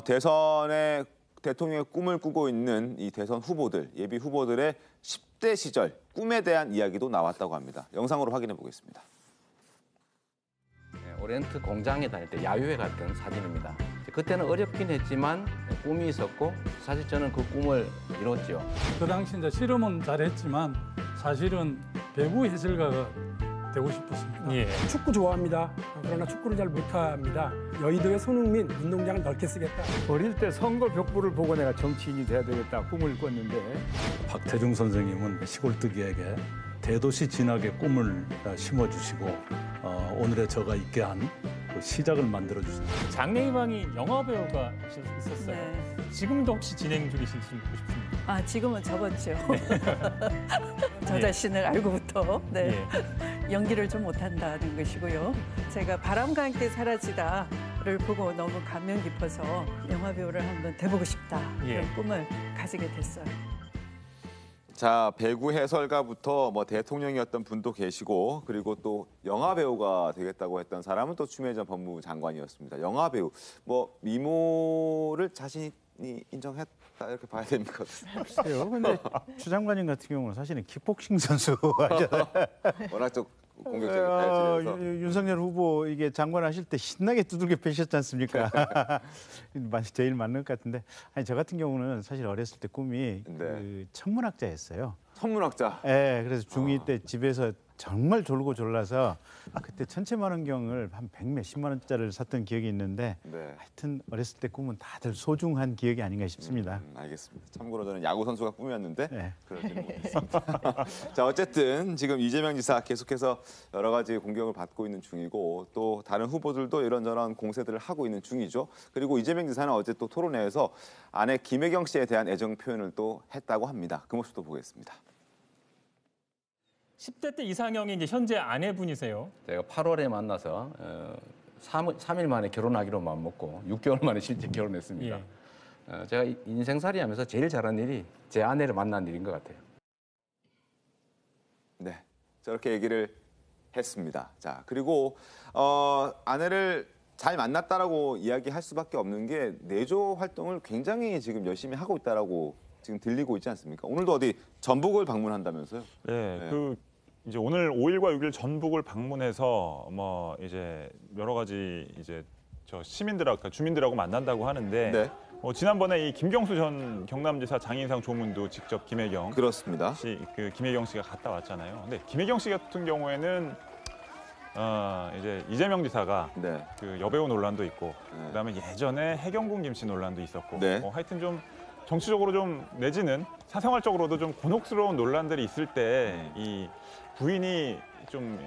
S1: 대선의 대통령의 꿈을 꾸고 있는 이 대선 후보들, 예비 후보들의 10대 시절 꿈에 대한 이야기도 나왔다고 합니다. 영상으로 확인해 보겠습니다.
S20: 오리엔트 공장에 다닐 때 야유회 갔던 사진입니다. 그때는 어렵긴 했지만 꿈이 있었고 사실 저는 그 꿈을 이뤘죠.
S7: 그 당시 이제 실험은 잘했지만 사실은 배구 해설가가 되고 싶었습니다.
S9: 예. 축구 좋아합니다. 그러나 축구를 잘 못합니다. 여의도의 손흥민 운동장을 넓게 쓰겠다.
S10: 어릴 때 선거 벽보를 보고 내가 정치인이 돼야 되겠다 꿈을 꿨는데
S21: 박태중 선생님은 시골뜨기에게 대도시 진학의 꿈을 심어주시고 오늘의 저가 있게 한 그 시작을 만들어주셨습니다.
S9: 장래희망이 영화배우가 있었어요.
S13: 네.
S9: 지금도 혹시 진행 중이신지 좀 묻고 싶습니다.
S13: 지금은 접었죠. 저 자신을 알고부터 연기를 좀 못한다는 것이고요. 제가 바람과 함께 사라지다를 보고 너무 감명 깊어서 영화배우를 한번 돼보고 싶다. 그런 꿈을 가지게 됐어요.
S1: 자, 배구 해설가부터 뭐 대통령이었던 분도 계시고 그리고 또 영화 배우가 되겠다고 했던 사람은 또 추미애 전 법무부 장관이었습니다. 영화 배우, 뭐 미모를 자신이 인정했다 이렇게 봐야 됩니까?
S4: 글쎄요. 근데 추 장관님 같은 경우는 사실은 킥복싱 선수
S1: 워낙 좀 공격적인 타이틀이어서
S4: 윤석열 후보 이게 장관 하실 때 신나게 두들겨 패셨지 않습니까? 제일 맞는 것 같은데 아니 저 같은 경우는 사실 어렸을 때 꿈이 그 천문학자였어요.
S1: 천문학자?
S4: 네, 그래서 중2 때 집에서 정말 졸고 졸라서 그때 천체만원경을 한 100몇십만 원짜리를 샀던 기억이 있는데 하여튼 어렸을 때 꿈은 다들 소중한 기억이 아닌가 싶습니다.
S1: 알겠습니다. 참고로 저는 야구 선수가 꿈이었는데 그러지는 못했습니다. 자, 어쨌든 지금 이재명 지사 계속해서 여러 가지 공격을 받고 있는 중이고 또 다른 후보들도 이런저런 공세들을 하고 있는 중이죠. 그리고 이재명 지사는 어제 또 토론회에서 아내 김혜경 씨에 대한 애정 표현을 또 했다고 합니다. 그 모습도 보겠습니다.
S9: 10대 때 이상형이 이제 현재 아내분이세요.
S20: 제가 8월에 만나서 3일 만에 결혼하기로 마음먹고 6개월 만에 실제 결혼했습니다. 제가 인생살이 하면서 제일 잘한 일이 제 아내를 만난 일인 것 같아요.
S1: 네, 저렇게 얘기를 했습니다. 자, 그리고 아내를 잘 만났다라고 이야기할 수밖에 없는 게 내조 활동을 굉장히 지금 열심히 하고 있다라고 지금 들리고 있지 않습니까? 오늘도 어디 전북을 방문한다면서요?
S2: 네. 그 이제 오늘 5일과 6일 전북을 방문해서 뭐 이제 여러 가지 이제 저 시민들하고 그러니까 주민들하고 만난다고 하는데 지난번에 이 김경수 전 경남지사 장인상 조문도 직접 김혜경
S1: 그렇습니다.
S2: 김혜경 씨가 갔다 왔잖아요. 근데 김혜경 씨 같은 경우에는 이제 이재명 지사가 그 여배우 논란도 있고 그다음에 예전에 해경군 김씨 논란도 있었고 하여튼 좀 정치적으로 좀 내지는 사생활적으로도 좀 곤혹스러운 논란들이 있을 때 이 부인이 좀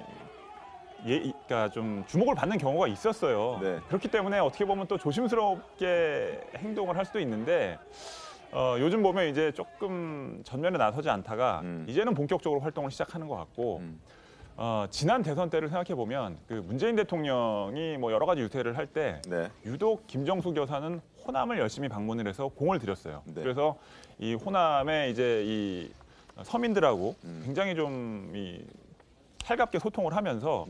S2: 그러니까 좀 주목을 받는 경우가 있었어요. 그렇기 때문에 어떻게 보면 또 조심스럽게 행동을 할 수도 있는데 요즘 보면 이제 조금 전면에 나서지 않다가 이제는 본격적으로 활동을 시작하는 것 같고 지난 대선 때를 생각해 보면 그 문재인 대통령이 뭐 여러 가지 유세를 할 때 유독 김정숙 여사는 호남을 열심히 방문을 해서 공을 들였어요. 그래서 이 호남에 이제 이 서민들하고 굉장히 좀 살갑게 소통을 하면서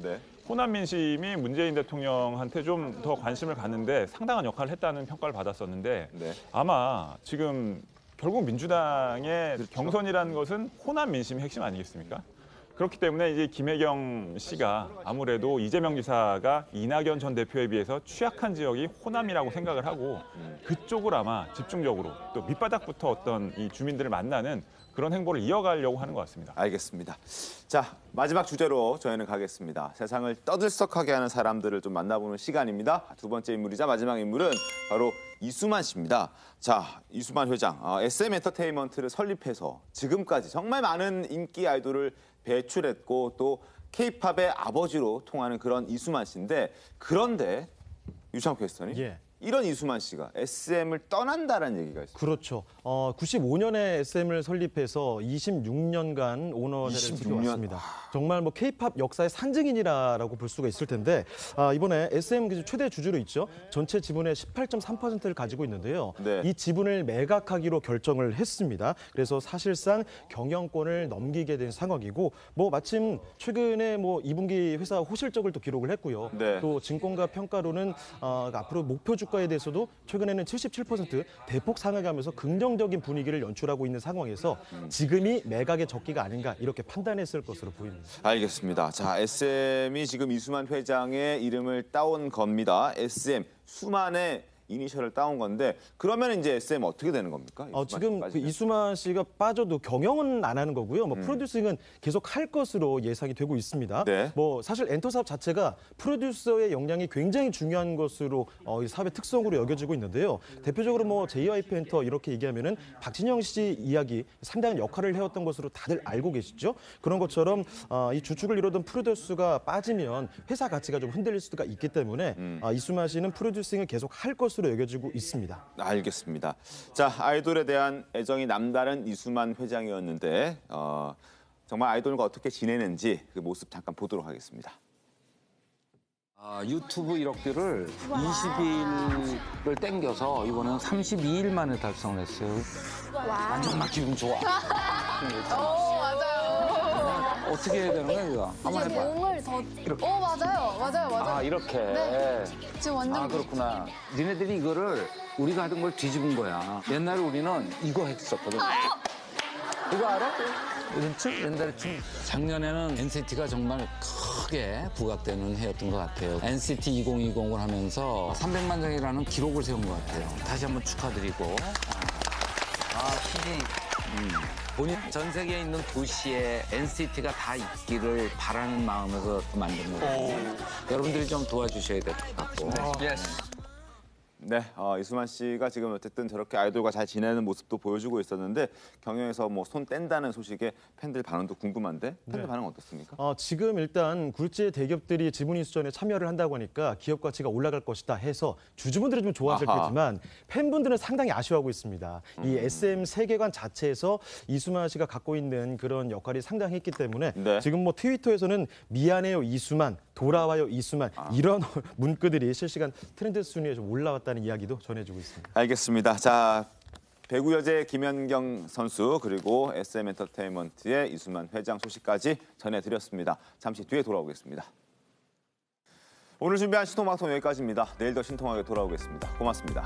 S2: 호남 민심이 문재인 대통령한테 좀 더 관심을 갖는데 상당한 역할을 했다는 평가를 받았었는데 아마 지금 결국 민주당의 경선이라는 것은 호남 민심이 핵심 아니겠습니까? 그렇기 때문에 이제 김혜경 씨가 아무래도 이재명 지사가 이낙연 전 대표에 비해서 취약한 지역이 호남이라고 생각을 하고 그쪽을 아마 집중적으로 또 밑바닥부터 어떤 이 주민들을 만나는 그런 행보를 이어가려고 하는 것 같습니다.
S1: 알겠습니다. 자, 마지막 주제로 저희는 가겠습니다. 세상을 떠들썩하게 하는 사람들을 좀 만나보는 시간입니다. 두 번째 인물이자 마지막 인물은 바로 이수만 씨입니다. 자, 이수만 회장, SM 엔터테인먼트를 설립해서 지금까지 정말 많은 인기 아이돌을 배출했고 또 K-팝의 아버지로 통하는 그런 이수만 씨인데 그런데 유창 캐스터님. 이런 이수만 씨가 SM을 떠난다는 얘기가 있어요.
S11: 그렇죠. 95년에 SM을 설립해서 26년간 오너자를 지켜왔습니다. 정말 뭐 K-팝 역사의 산증인이라고 볼 수가 있을 텐데 이번에 SM 최대 주주로 있죠. 전체 지분의 18.3%를 가지고 있는데요. 네. 이 지분을 매각하기로 결정을 했습니다. 그래서 사실상 경영권을 넘기게 된 상황이고 뭐 마침 최근에 뭐 2분기 회사 호실적을 또 기록을 했고요. 네. 또 증권가 평가로는 앞으로 목표 주가에 대해서도 최근에는 77% 대폭 상승하면서 긍정적인 분위기를 연출하고 있는 상황에서 지금이 매각의 적기가 아닌가 이렇게 판단했을 것으로 보입니다.
S1: 알겠습니다. 자, SM이 지금 이수만 회장의 이름을 따온 겁니다. SM, 수만의 이니셜을 따온 건데 그러면 이제 SM 어떻게 되는 겁니까?
S11: 지금 그 이수만 씨가 빠져도 경영은 안 하는 거고요. 뭐 프로듀싱은 계속 할 것으로 예상이 되고 있습니다. 네. 뭐 사실 엔터 사업 자체가 프로듀서의 역량이 굉장히 중요한 것으로 이 사업의 특성으로 여겨지고 있는데요. 대표적으로 뭐 JYP 엔터 이렇게 얘기하면은 박진영 씨 이야기 상당한 역할을 해왔던 것으로 다들 알고 계시죠. 그런 것처럼 이 주축을 이루던 프로듀서가 빠지면 회사 가치가 좀 흔들릴 수가 있기 때문에 이수만 씨는 프로듀싱을 계속 할 것으로 여겨지고 있습니다.
S1: 알겠습니다. 자, 아이돌에 대한 애정이 남다른 이수만 회장이었는데 정말 아이돌과 어떻게 지내는지 그 모습 잠깐 보도록 하겠습니다.
S12: 유튜브 이력들을 20일을 땡겨서 이번엔 32일 만에 달성을 했어요. 완전 막 기분 좋아. 맞아요. 어떻게 해야 되는 거야, 이거?
S15: 이제 몸을 더...
S12: 이렇게.
S15: 맞아요.
S12: 이렇게.
S15: 네. 지금 완전...
S12: 그렇구나. 니네들이 이거를 우리가 하던 걸 뒤집은 거야. 옛날에 우리는 이거 했었거든. 이거 알아? 옛날에 작년에는 NCT가 정말 크게 부각되는 해였던 것 같아요. NCT 2020을 하면서 300만 장이라는 기록을 세운 것 같아요. 다시 한번 축하드리고. 시즌. 본인 전 세계에 있는 도시에 NCT가 다 있기를 바라는 마음에서 만든 거예요. 여러분들이 좀 도와주셔야 될 것 같고.
S1: 네, 이수만 씨가 지금 어쨌든 저렇게 아이돌과 잘 지내는 모습도 보여주고 있었는데 경영에서 뭐 손 뗀다는 소식에 팬들 반응도 궁금한데 팬들 반응 어떻습니까?
S11: 지금 일단 굴지의 대기업들이 지분 인수전에 참여를 한다고 하니까 기업 가치가 올라갈 것이다 해서 주주분들은 좀 좋아하실 테지만 팬분들은 상당히 아쉬워하고 있습니다. 이 SM 세계관 자체에서 이수만 씨가 갖고 있는 그런 역할이 상당했기 때문에 지금 뭐 트위터에서는 미안해요 이수만, 돌아와요 이수만 이런 문구들이 실시간 트렌드 순위에 좀 올라왔다는 이야기도 전해지고 있습니다.
S1: 알겠습니다. 자, 배구 여제 김연경 선수 그리고 SM 엔터테인먼트의 이수만 회장 소식까지 전해드렸습니다. 잠시 뒤에 돌아오겠습니다. 오늘 준비한 신통방송 여기까지입니다. 내일 더 신통하게 돌아오겠습니다. 고맙습니다.